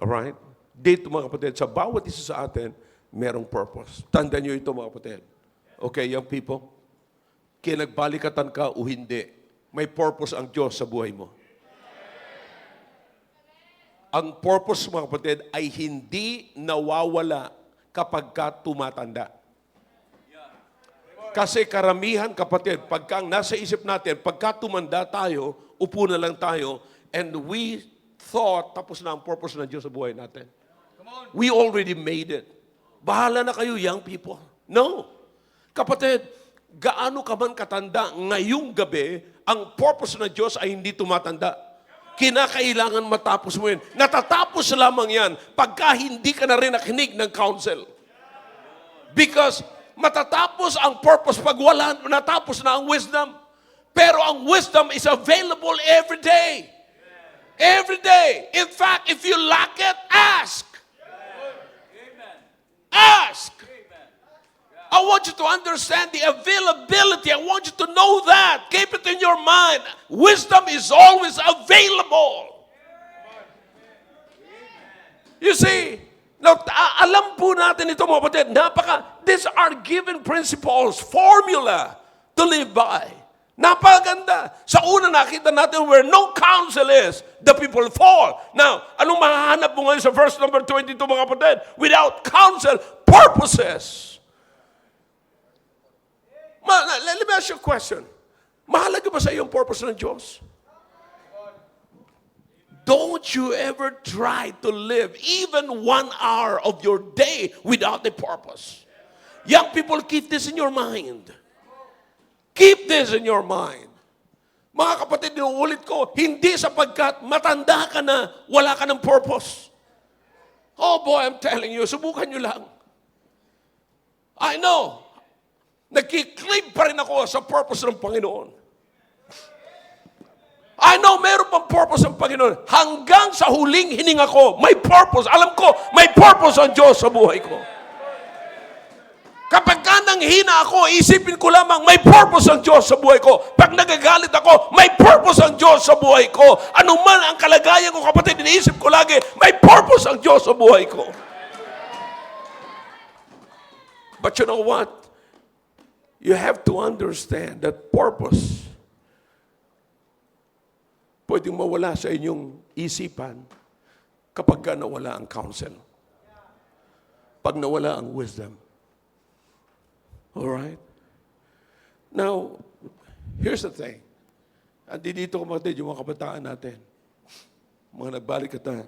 Alright? Dito, mga kapatid, sa bawat isa sa atin, merong purpose. Tandaan nyo ito, mga kapatid. Okay, young people? Kinagbalikatan ka o hindi, may purpose ang Diyos sa buhay mo. Ang purpose, mga kapatid, ay hindi nawawala kapag ka tumatanda. Kasi karamihan, kapatid, pagka nasa isip natin, pagka tumanda tayo, upo na lang tayo, and we thought, tapos na ang purpose ng Diyos sa buhay natin. We already made it. Bahala na kayo, young people. No. Kapatid, gaano ka man katanda, ngayong gabi, ang purpose ng Diyos ay hindi tumatanda. Kinakailangan matapos mo yun. Natatapos lamang yan pagka hindi ka na rin nakinig ng counsel. Because matatapos ang purpose pag natapos na ang wisdom. Pero ang wisdom is available every day. Every day. In fact, if you lack it, ask. Ask. I want you to understand the availability. I want you to know that. Keep it in your mind. Wisdom is always available. You see, now, alam po natin ito, mga kapatid, these are given principles, formula to live by. Napaganda. Sa una nakita natin where no counsel is, the people fall. Now, anong mahahanap mo ngayon sa verse number 22, mga kapatid? Without counsel, purposes. Let me ask you a question. Mahalaga ba sa iyo ang purpose ng Diyos? don't you ever try to live even 1 hour of your day without a purpose. Young people, keep this in your mind. Keep this in your mind. Mga kapatid, inuulit ko, hindi sapagkat matanda ka na, wala ka ng purpose. Oh boy, I'm telling you, subukan nyo lang. I know, nagkiklib pa rin ako sa purpose ng Panginoon. I know, meron pang purpose ng Panginoon. Hanggang sa huling hininga ko, may purpose. Alam ko, may purpose ang Diyos sa buhay ko. Kapag ka nanghina ako, isipin ko lamang, may purpose ang Diyos sa buhay ko. Pag nagagalit ako, may purpose ang Diyos sa buhay ko. Ano man ang kalagayan ko, kapatid, iniisip ko lagi, may purpose ang Diyos sa buhay ko. But you know what? You have to understand that purpose pwedeng mawala sa inyong isipan kapag ka nawala ang counsel. Pag nawala ang wisdom. Alright? Now, here's the thing. Andi dito kapatid, yung mga kabataan natin, mga nagbalikatan.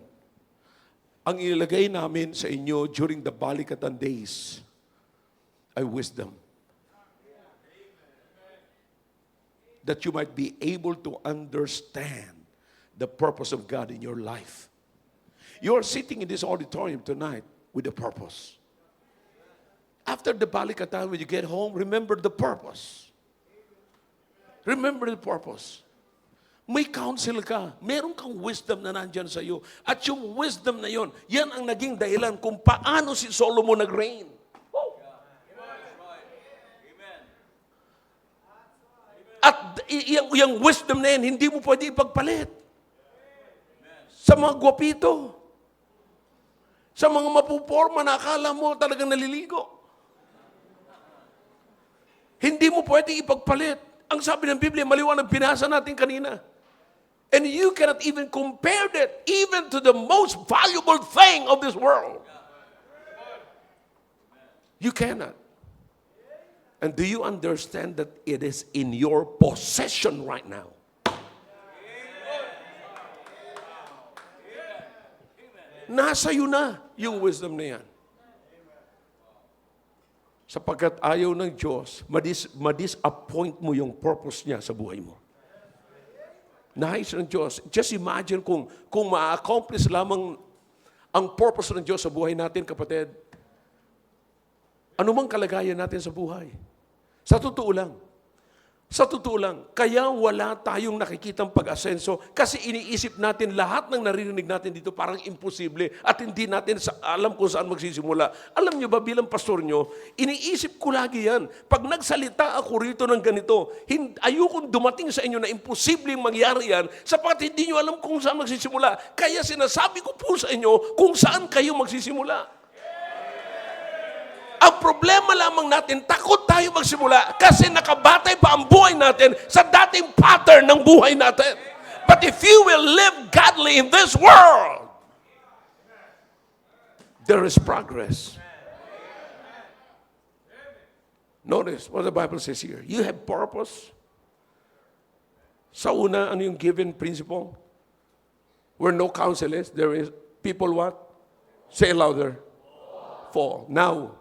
Ang ilagay namin sa inyo during the balikatan days ay wisdom. That you might be able to understand the purpose of God in your life. You are sitting in this auditorium tonight with a purpose. After the balikatan, when you get home, remember the purpose. Remember the purpose. May counsel ka. Meron kang wisdom na nandyan sa iyo. At yung wisdom na yon, yan ang naging dahilan kung paano si Solomon nag-reign. At yung wisdom na yan, hindi mo pwede ipagpalit. Sa mga gwapito. Sa mga mapuporma na akala mo talagang naliligo. Hindi mo pwede ipagpalit. Ang sabi ng Biblia, maliwanag, binasa natin kanina. And you cannot even compare that even to the most valuable thing of this world. You cannot. And do you understand that it is in your possession right now? Nasa iyo na yung wisdom na yan. Sapagkat ayaw ng Diyos, madisappoint mo yung purpose niya sa buhay mo. Nais ng Diyos. Just imagine kung ma-accomplish lamang ang purpose ng Diyos sa buhay natin, kapatid. Ano mang kalagayan natin sa buhay. Sa totoo lang, kaya wala tayong nakikitang pag-asenso kasi iniisip natin lahat ng naririnig natin dito parang imposible at hindi natin alam kung saan magsisimula. Alam niyo ba, bilang pastor niyo, iniisip ko lagi yan. Pag nagsalita ako rito ng ganito, ayokong dumating sa inyo na imposibleng mangyari yan sapagkat hindi niyo alam kung saan magsisimula. Kaya sinasabi ko po sa inyo kung saan kayo magsisimula. Ang problema lamang natin, takot tayo magsimula kasi nakabatay pa ang buhay natin sa dating pattern ng buhay natin. But if you will live godly in this world, there is progress. Notice what the Bible says here. You have purpose. Sa una, ano yung given principle? Where no counsel is, there is people what? Say louder. Fall. Now,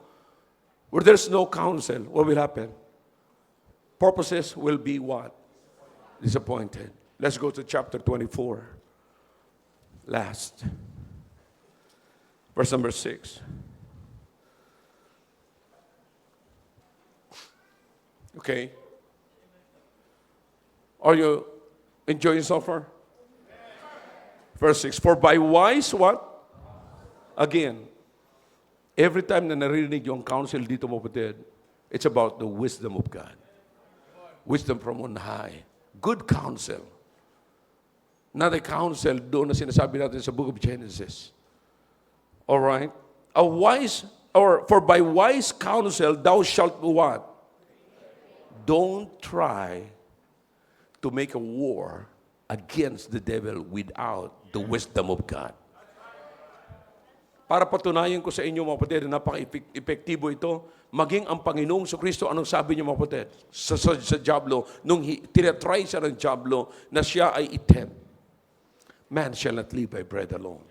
where there's no counsel, what will happen? Purposes will be what? Disappointed. Let's go to chapter 24. Last. Verse number 6. Okay. Are you enjoying so far? Verse 6. For by wise what? Again. Every time na naririnig yung counsel dito mo, kapatid, it's about the wisdom of God. Wisdom from on high. Good counsel. Not a counsel doon na sinasabi natin sa book of Genesis. Alright? For by wise counsel thou shalt what? Don't try to make a war against the devil without the wisdom of God. Para patunayan ko sa inyo, mga kapatid, napaka-epektibo ito, maging ang Panginoong Kristo, anong sabi niyo, mga kapatid, sa Diablo, nung tinatry siya ng Diablo na siya ay item. Man shall not live by bread alone,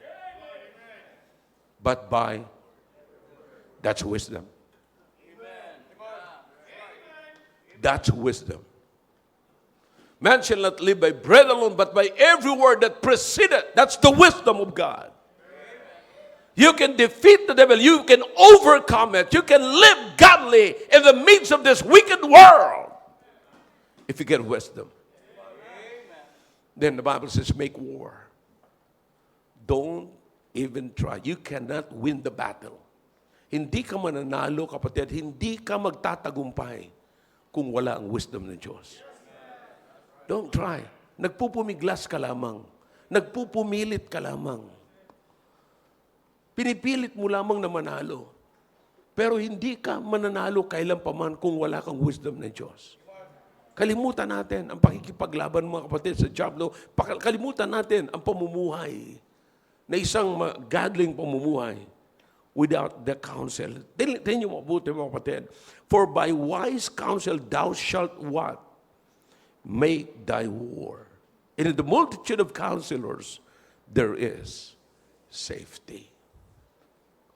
but by, that's wisdom. That's wisdom. Man shall not live by bread alone, but by every word that proceeded. That's the wisdom of God. You can defeat the devil. You can overcome it. You can live godly in the midst of this wicked world if you get wisdom. Then the Bible says, make war. Don't even try. You cannot win the battle. Hindi ka mananalo, kapatid. Hindi ka magtatagumpay kung wala ang wisdom ng Diyos. Don't try. Nagpupumiglas ka lamang. Nagpupumilit ka lamang. Pinipilit mo lamang na manalo. Pero hindi ka mananalo kailan pa man kung wala kang wisdom ng Diyos. Kalimutan natin ang pakikipaglaban, mga kapatid, sa job. No? Kalimutan natin ang pamumuhay na isang godling pamumuhay without the counsel. Tingnan niyo mabuti, mga kapatid. For by wise counsel thou shalt what? Make thy war. And in the multitude of counselors, there is safety.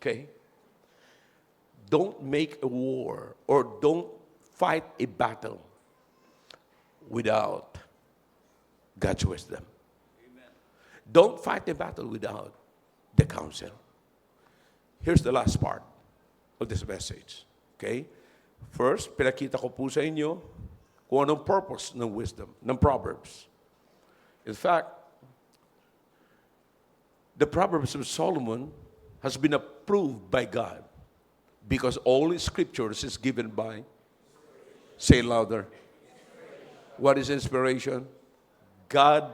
Okay? Don't make a war or don't fight a battle without God's wisdom. Amen. Don't fight a battle without the counsel. Here's the last part of this message. Okay? First, pinakita ko po sa inyo kung anong purpose ng wisdom, ng Proverbs. In fact, the Proverbs of Solomon has been approved by God because all His scriptures is given by, say louder, what is inspiration? God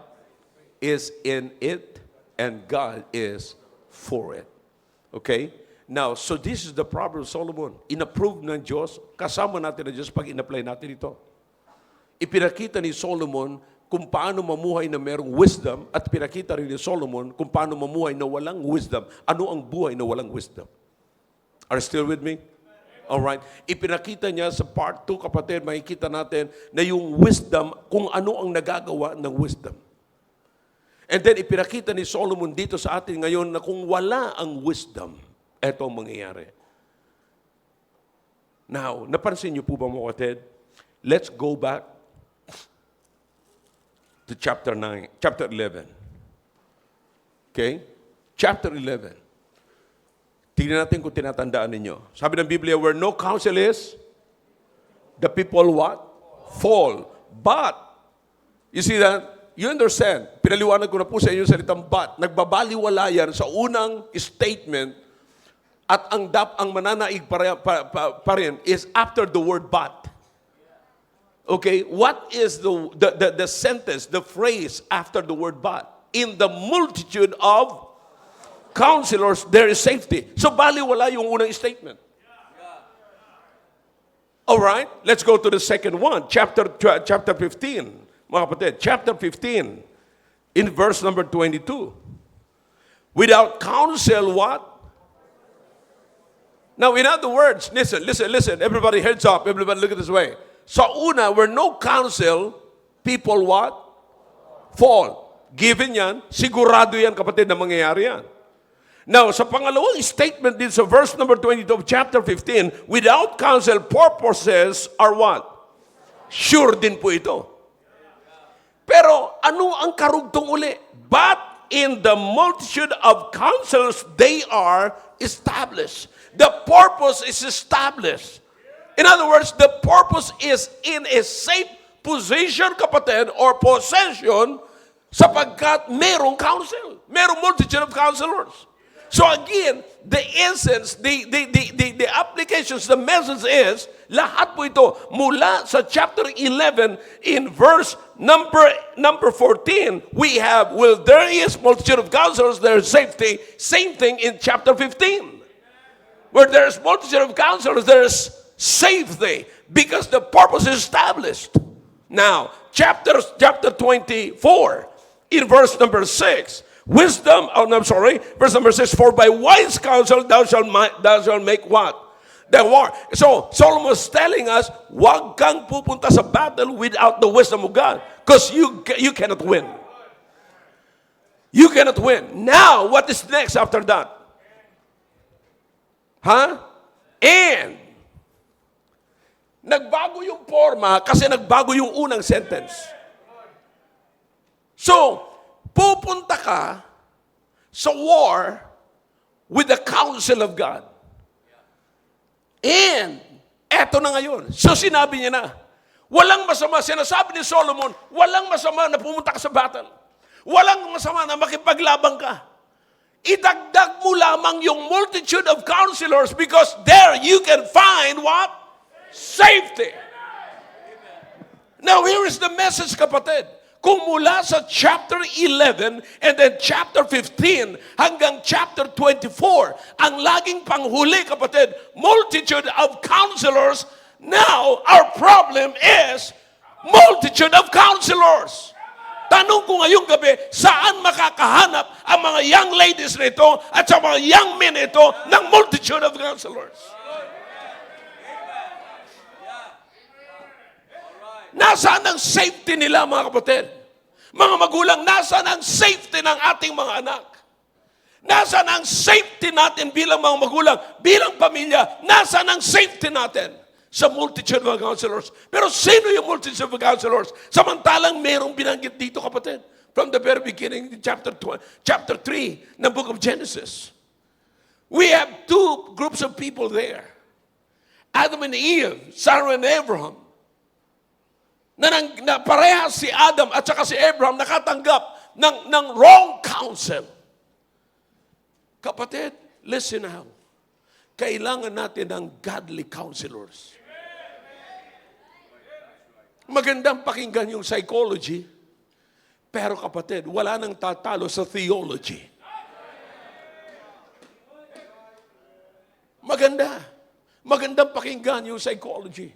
is in it and God is for it. Okay? Now, so this is the Proverbs of Solomon. Inapproved ng Diyos. Kasama natin ng Diyos pag in-apply natin ito. Ipinakita ni Solomon kung paano mamuhay na merong wisdom at pinakita rin ni Solomon kung paano mamuhay na walang wisdom. Ano ang buhay na walang wisdom? Are you still with me? Alright. Ipinakita niya sa part 2, kapatid, makikita natin na yung wisdom, kung ano ang nagagawa ng wisdom. And then ipinakita ni Solomon dito sa atin ngayon na kung wala ang wisdom, eto ang mangyayari. Now, napansin niyo po ba, mga kapatid? Let's go back to chapter 11. Okay? Chapter 11. Tingnan natin kung tinatandaan ninyo. Sabi ng Biblia, where no counsel is, the people what? Fall. But, you see that? You understand? Pinaliwanag ko na po sa inyo salitang but. Nagbabaliwala yan sa unang statement at ang mananaig pa rin is after the word but. Okay, what is the sentence, the phrase after the word but? In the multitude of counselors, there is safety. So, baliwala yung unang statement. All right, let's go to the second one. Chapter 15, mga kapatid. Chapter 15, in verse number 22. Without counsel, what? Now, in other words, listen. Everybody heads up. Everybody look at this way. Sa una, where no counsel, people what? Fall. Given yan, sigurado yan, kapatid, na mangyayari yan. Now, sa pangalawang statement din sa verse number 22 of chapter 15, without counsel, purposes are what? Sure din po ito. Pero ano ang karugtong uli? But in the multitude of counsels, they are established. The purpose is established. In other words, the purpose is in a safe position, kapatid, or possession, sapagkat merong counsel. Merong multitude of counselors. So again, the essence, the applications, the message is, lahat po ito, mula sa chapter 11, in verse number 14, we have, well, there is multitude of counselors, there is safety. Same thing in chapter 15. Where there is multitude of counselors, there is safety, because the purpose is established. Now, chapter 24, in verse number 6, verse number 6, for by wise counsel thou shalt make what? The war. So, Solomon is telling us, wag kang pupunta sa battle without the wisdom of God, because you cannot win. You cannot win. Now, what is next after that? And, nagbago yung forma kasi nagbago yung unang sentence. So, pupunta ka sa war with the counsel of God. And, eto na ngayon. So, sinabi niya na, walang masama. Sinasabi ni Solomon, walang masama na pumunta ka sa battle. Walang masama na makipaglabang ka. Idagdag mo lamang yung multitude of counselors because there you can find what? Safety. Now, here is the message, kapatid. Kung mula sa chapter 11 and then chapter 15 hanggang chapter 24, ang laging panghuli, kapatid, multitude of counselors, now our problem is multitude of counselors. Tanong ko ngayong gabi, saan makakahanap ang mga young ladies nito at sa mga young men nito ng multitude of counselors? Nasaan ang safety nila, mga kapatid? Mga magulang, nasaan ang safety ng ating mga anak? Nasaan ang safety natin bilang mga magulang, bilang pamilya? Nasaan ang safety natin? Sa multitude of counselors. Pero sino yung multitude of counselors? Samantalang merong binanggit dito, kapatid. From the very beginning, chapter 3 ng book of Genesis. We have two groups of people there. Adam and Eve, Sarah and Abraham. Na parehas si Adam at saka si Abraham nakatanggap ng wrong counsel. Kapatid, listen now. Kailangan natin ng godly counselors. Magandang pakinggan yung psychology, pero kapatid, wala nang tatalo sa theology. Magandang pakinggan yung psychology.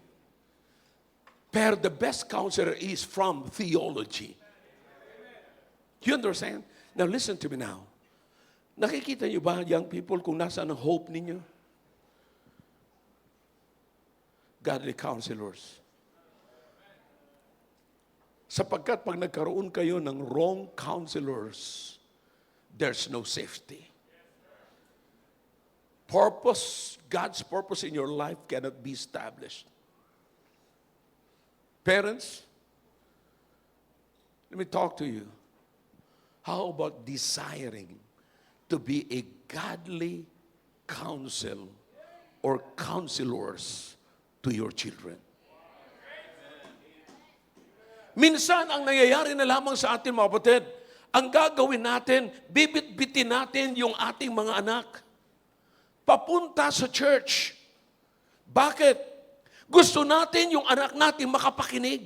Pero the best counselor is from theology. You understand? Now listen to me now. Nakikita niyo ba, young people, kung nasaan ang hope ninyo? Godly counselors. Sapagkat pag nagkaroon kayo ng wrong counselors, there's no safety. God's purpose in your life cannot be established. Parents, let me talk to you. How about desiring to be a godly counsel or counselors to your children? Minsan, ang nangyayari na lamang sa atin, mga kapatid, ang gagawin natin, bibit-bitin natin yung ating mga anak. Papunta sa church. Bakit? Gusto natin yung anak natin makapakinig.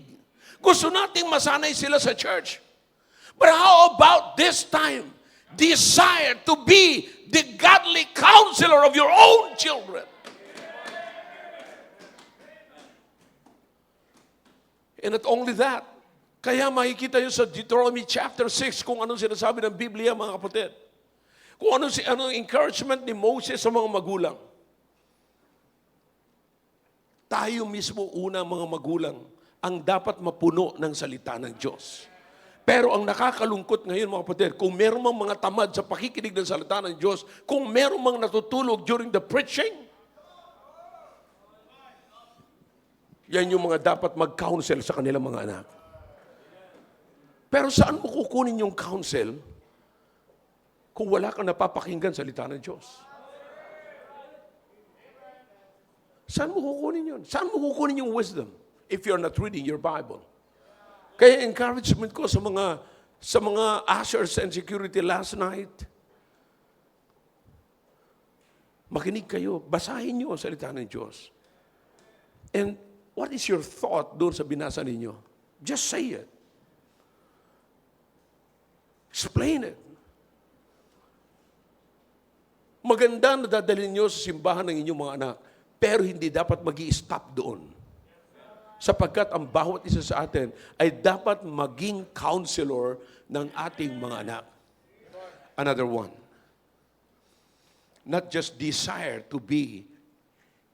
Gusto natin masanay sila sa church. But how about this time? Desire to be the godly counselor of your own children. And not only that, kaya makikita yun sa Deuteronomy chapter 6 kung anong sinasabi ng Biblia, mga kapatid. Kung anong encouragement ni Moses sa mga magulang. Tayo mismo una, mga magulang, ang dapat mapuno ng salita ng Diyos. Pero ang nakakalungkot ngayon, mga kapatid, kung meron mang mga tamad sa pakikinig ng salita ng Diyos, kung meron mang natutulog during the preaching, yan yung mga dapat mag-counsel sa kanilang mga anak. Pero saan mo kukunin yung counsel kung wala kang napapakinggan salita ng Diyos? Saan mo kukunin yun? Saan mo kukunin yung wisdom if you're not reading your Bible? Kaya encouragement ko sa mga ushers and security last night, makinig kayo, basahin niyo ang salita ng Diyos. And what is your thought doon sa binasa ninyo? Just say it. Explain it. Maganda na dadalhin nyo sa simbahan ng inyong mga anak, pero hindi dapat mag-i-stop doon. Sapagkat ang bawat isa sa atin ay dapat maging counselor ng ating mga anak. Another one. Not just desire to be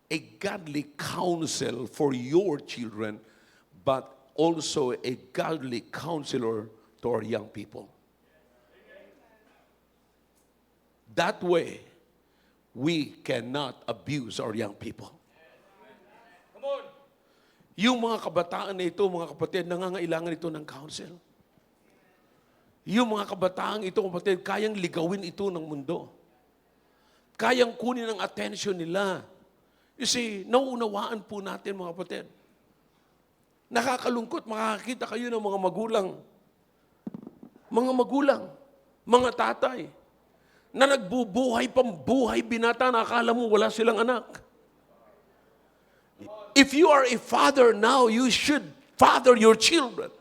a godly counsel for your children, but also a godly counselor to our young people. That way, we cannot abuse our young people. Yung mga kabataan na ito, mga kapatid, nangangailangan ito ng counsel. Yung mga kabataan ito, kapatid, kayang ligawin ito ng mundo. Kayang kunin ang attention nila. You see, nauunawaan po natin, mga kapatid. Nakakalungkot, makakakita kayo ng mga magulang, mga tatay, na nagbubuhay pambuhay binata na akala mo wala silang anak. If you are a father now, you should father your children.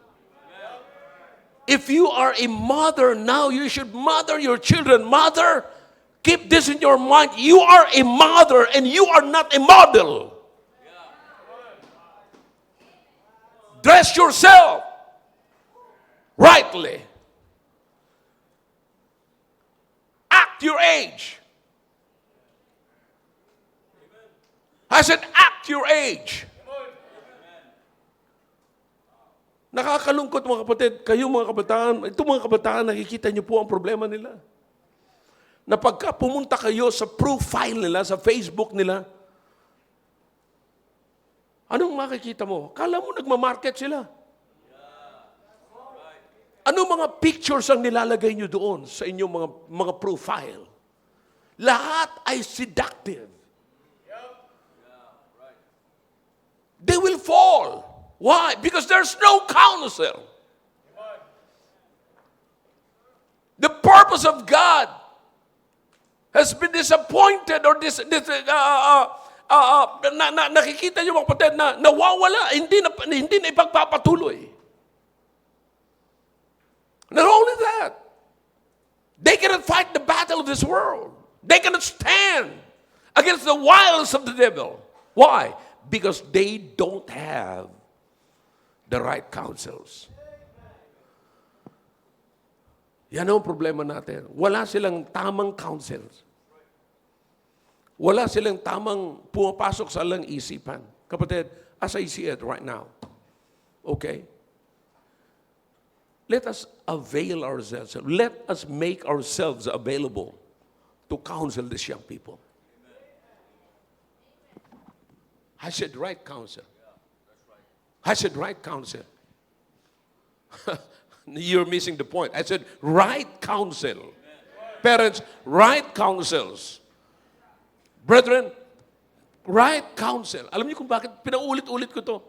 If you are a mother now, you should mother your children. Mother, keep this in your mind. You are a mother and you are not a model. Dress yourself rightly. Act your age. I said, act your age. Nakakalungkot, mga kapatid, kayo mga kabataan, itong mga kabataan, nakikita niyo po ang problema nila. Na pagka pumunta kayo sa profile nila, sa Facebook nila, anong makikita mo? Kala mo nagmamarket sila. Anong mga pictures ang nilalagay niyo doon sa inyong mga profile? Lahat ay seductive. They will fall. Why? Because there's no counsel. The purpose of God has been disappointed or nakikita niyo mga kapatid na nawawala, hindi na ipagpapatuloy. Not only that, they cannot fight the battle of this world. They cannot stand against the wiles of the devil. Why? Because they don't have the right counsels. Yan ang problema natin. Wala silang tamang counsels. Wala silang tamang pumapasok sa lang isipan. Kapatid, as I see it right now, okay? Let us avail ourselves. Let us make ourselves available to counsel these young people. I said right counsel. I said right counsel. You're missing the point. I said right counsel. Parents, right counsels. Brethren, right counsel. Alam niyo kung bakit pinaulit-ulit ko to?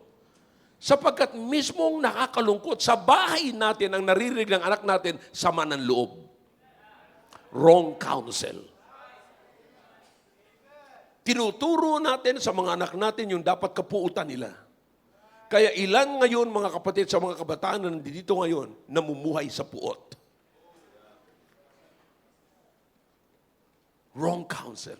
Sapagkat mismong nakakalungkot, sa bahay natin ang naririnig ng anak natin, sama ng loob. Wrong counsel. Tinuturo natin sa mga anak natin yung dapat kapuutan nila. Kaya ilan ngayon, mga kapatid, sa mga kabataan na nandito ngayon, namumuhay sa puot. Wrong counsel.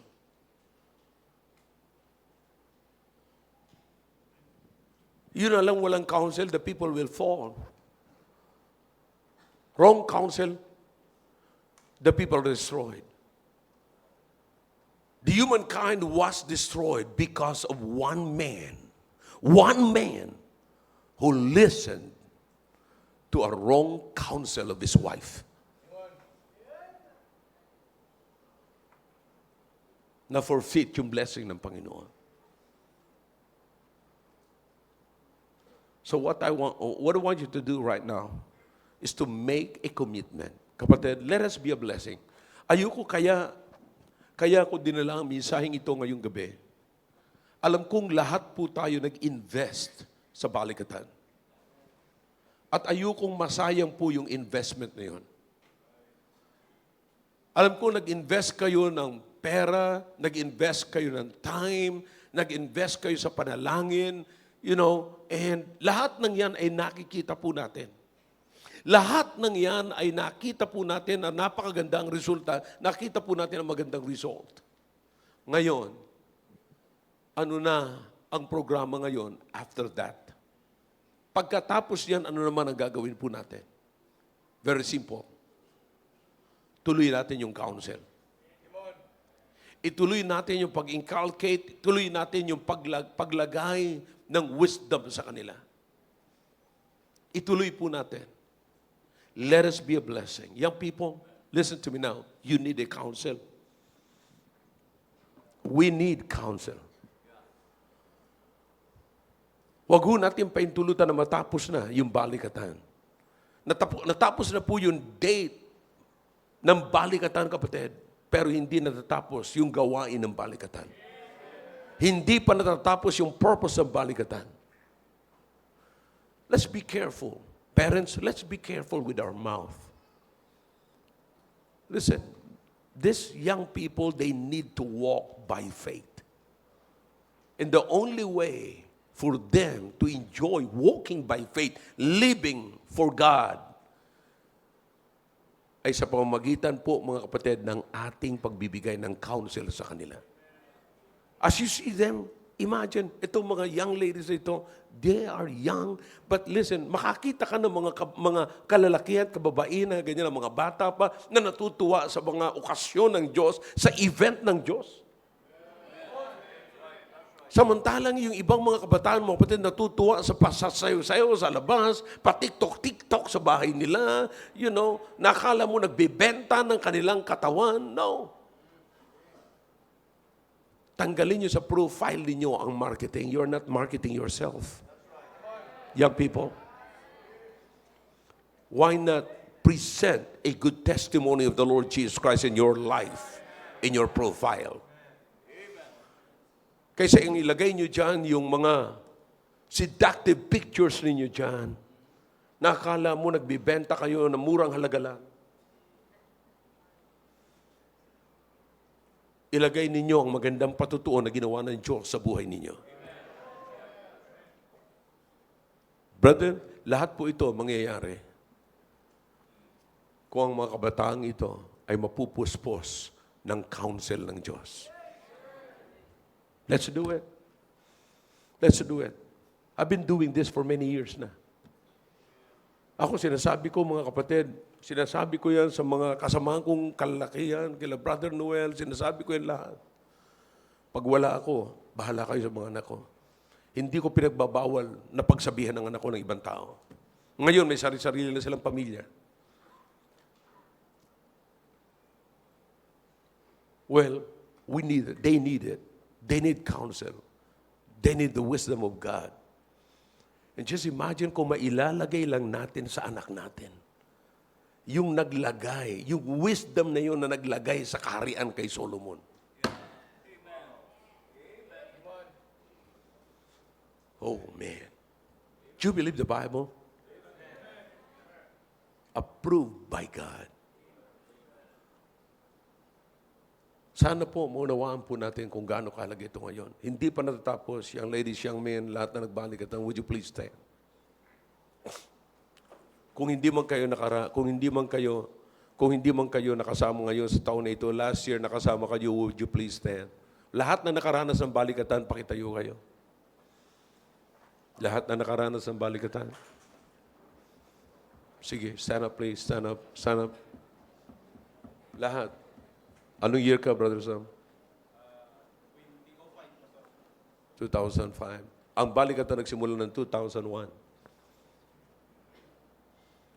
Yun na lang walang counsel, the people will fall. Wrong counsel, the people are destroyed. The humankind was destroyed because of one man who listened to a wrong counsel of his wife. Na forfeit yung blessing ng Panginoon. So what I want you to do right now is to make a commitment. Kapatid, let us be a blessing. Ayoko kaya ko dinala ang mensaheng ito ngayong gabi. Alam kong lahat po tayo nag-invest sa balikatan. At ayokong masayang po yung investment na yun. Alam ko nag-invest kayo ng pera, nag-invest kayo ng time, nag-invest kayo sa panalangin, and lahat ng yan ay nakikita po natin. Lahat ng yan ay nakita po natin na napakagandang resulta, nakita po natin ang magandang result. Ngayon, ano na ang programa ngayon after that? Pagkatapos yan, ano naman ang gagawin po natin? Very simple. Tuloy natin yung counsel. Ituloy natin yung pag-inculcate, tuloy natin yung paglagay ng wisdom sa kanila. Ituloy po natin. Let us be a blessing. Young people, listen to me now. You need a counsel. We need counsel. Huwag ho natin paintulutan na matapos na yung balikatan. Natapos na po yung date ng balikatan, kapatid, pero hindi natatapos yung gawain ng balikatan. Hindi pa natatapos yung purpose ng balikatan. Let's be careful. Parents, let's be careful with our mouth. Listen, these young people, they need to walk by faith. And the only way for them to enjoy walking by faith, living for God, ay sa pamamagitan po, mga kapatid, ng ating pagbibigay ng counsel sa kanila. As you see them, imagine, itong mga young ladies ito, they are young, but listen, makakita ka ng mga kalalaki at kababaihan, ganyan, mga bata pa, na natutuwa sa mga okasyon ng Diyos, sa event ng Diyos. Samantalang yung ibang mga kabataan mo, kapatid, natutuwa sa pasasayo-sayo sa labas, pa-TikTok sa bahay nila, nakala mo nagbebenta ng kanilang katawan. No. Tanggalin nyo sa profile ninyo ang marketing. You're not marketing yourself. Young people, why not present a good testimony of the Lord Jesus Christ in your life, in your profile? Kaysa yung ilagay nyo dyan yung mga seductive pictures ninyo dyan, nakakala mo nagbibenta kayo ng murang halaga lang. Ilagay ninyo ang magandang patutuo na ginawa ng Diyos sa buhay ninyo. Brother, lahat po ito mangyayari kung ang mga kabataang ito ay mapupuspos ng counsel ng Diyos. Let's do it. Let's do it. I've been doing this for many years na. Ako sinasabi ko, mga kapatid, sinasabi ko yan sa mga kasamahan kong kalalakihan, kila Brother Noel, sinasabi ko yan lahat. Pag wala ako, bahala kayo sa mga anak ko. Hindi ko pinagbabawal na pagsabihan ng anak ko ng ibang tao. Ngayon, may sarili-sarili na silang pamilya. Well, we need it. They need it. They need counsel. They need the wisdom of God. And just imagine kung mailalagay lang natin sa anak natin. Yung naglagay, yung wisdom na yun na naglagay sa kaharian kay Solomon. Oh, man. Do you believe the Bible? Approved by God. Sana po, maunawaan po natin kung gaano kahalaga ito ngayon. Hindi pa natatapos, young ladies, young men, lahat na nagbalikatan, would you please stand? Kung hindi man kayo nakasama ngayon sa taon na ito, last year nakasama kayo, would you please stand? Lahat na nakaranas ng balikatan, pakitayo kayo. Lahat na nakaranas ng balikatan. Sige, stand up please, stand up, stand up. Lahat. Anong year ka, Brother Sam? 2005. Ang balikatan nagsimula ng 2001.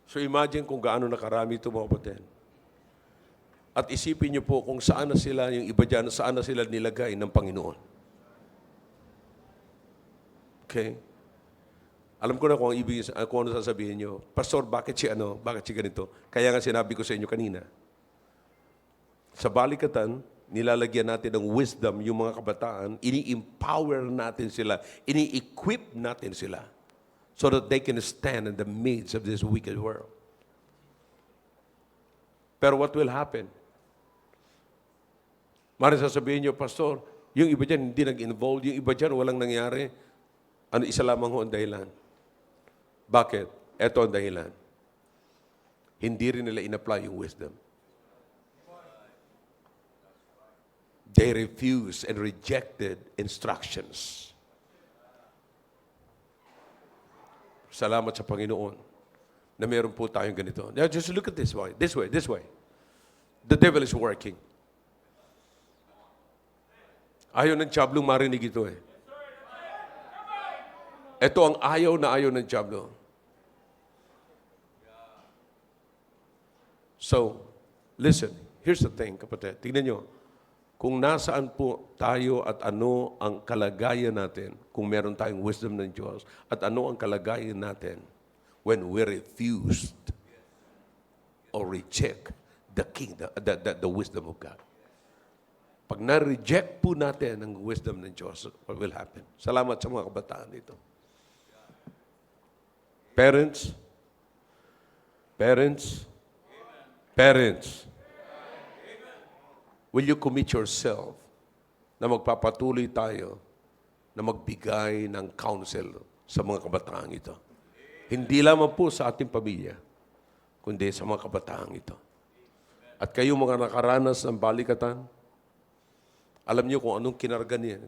So imagine kung gaano nakarami ito, mga kapatid. At isipin niyo po kung saan na sila, yung iba dyan, saan na sila nilagay ng Panginoon. Okay? Alam ko na kung ano sasabihin niyo. Pastor, bakit si ganito? Kaya nga sinabi ko sa inyo kanina. Sa balikatan, nilalagyan natin ng wisdom yung mga kabataan, ini-empower natin sila, ini-equip natin sila so that they can stand in the midst of this wicked world. Pero what will happen? Maraming sasabihin niyo, Pastor, yung iba dyan hindi nag-involve, yung iba dyan walang nangyari. Isa lamang ho ang dahilan. Bakit? Ito ang dahilan. Hindi rin nila in-apply yung wisdom. They refused and rejected instructions. Salamat sa Panginoon na meron po tayong ganito. Now just look at this way. This way. The devil is working. Ayaw ng diablo marinig ito eh. Ito ang ayaw ng diablo. So, listen. Here's the thing, kapatid. Tignan nyo. kung nasaan po tayo at ano ang kalagayan natin, kung meron tayong wisdom ng Diyos, at ano ang kalagayan natin when we refused or reject the kingdom, the wisdom of God. Pag na-reject po natin ang wisdom ng Diyos, what will happen? Salamat sa mga kabataan dito. Parents, will you commit yourself na magpapatuloy tayo na magbigay ng counsel sa mga kabataan ito? Hindi lamang po sa ating pamilya, kundi sa mga kabataan ito. At kayo mga nakaranas ng balikatan, alam niyo kung anong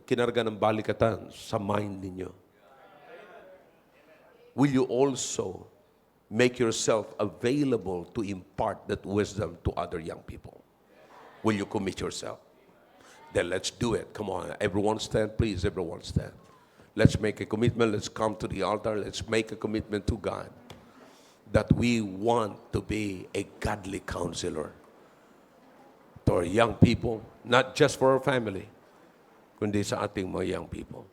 kinarga ng balikatan sa mind ninyo. Will you also make yourself available to impart that wisdom to other young people? Will you commit yourself? Then let's do it. Come on, everyone stand, please, everyone stand. Let's make a commitment. Let's come to the altar. Let's make a commitment to God that we want to be a godly counselor to our young people, not just for our family, kundi sa ating mga young people.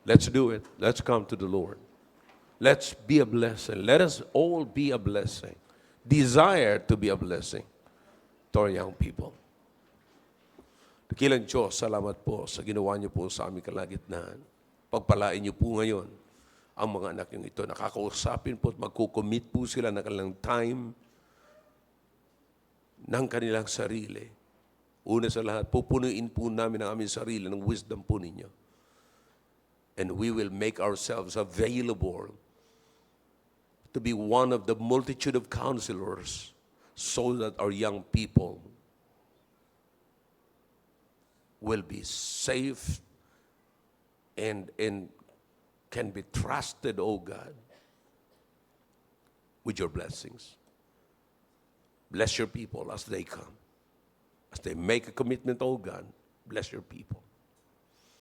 Let's do it. Let's come to the Lord. Let's be a blessing. Let us all be a blessing. Desire to be a blessing to our young people. Dakilang Diyos, salamat po sa ginawa niyo po sa aming kalagitnaan. Pagpalain niyo po ngayon ang mga anak niyo ito. Nakakausapin po at magkukommit po sila ng kanilang time, ng kanilang sarili. Una sa lahat, pupunuin po namin ang aming sarili ng wisdom po ninyo. And we will make ourselves available to be one of the multitude of counselors so that our young people will be safe and can be trusted, oh God, with your blessings. Bless your people as they come. As they make a commitment, oh God, bless your people.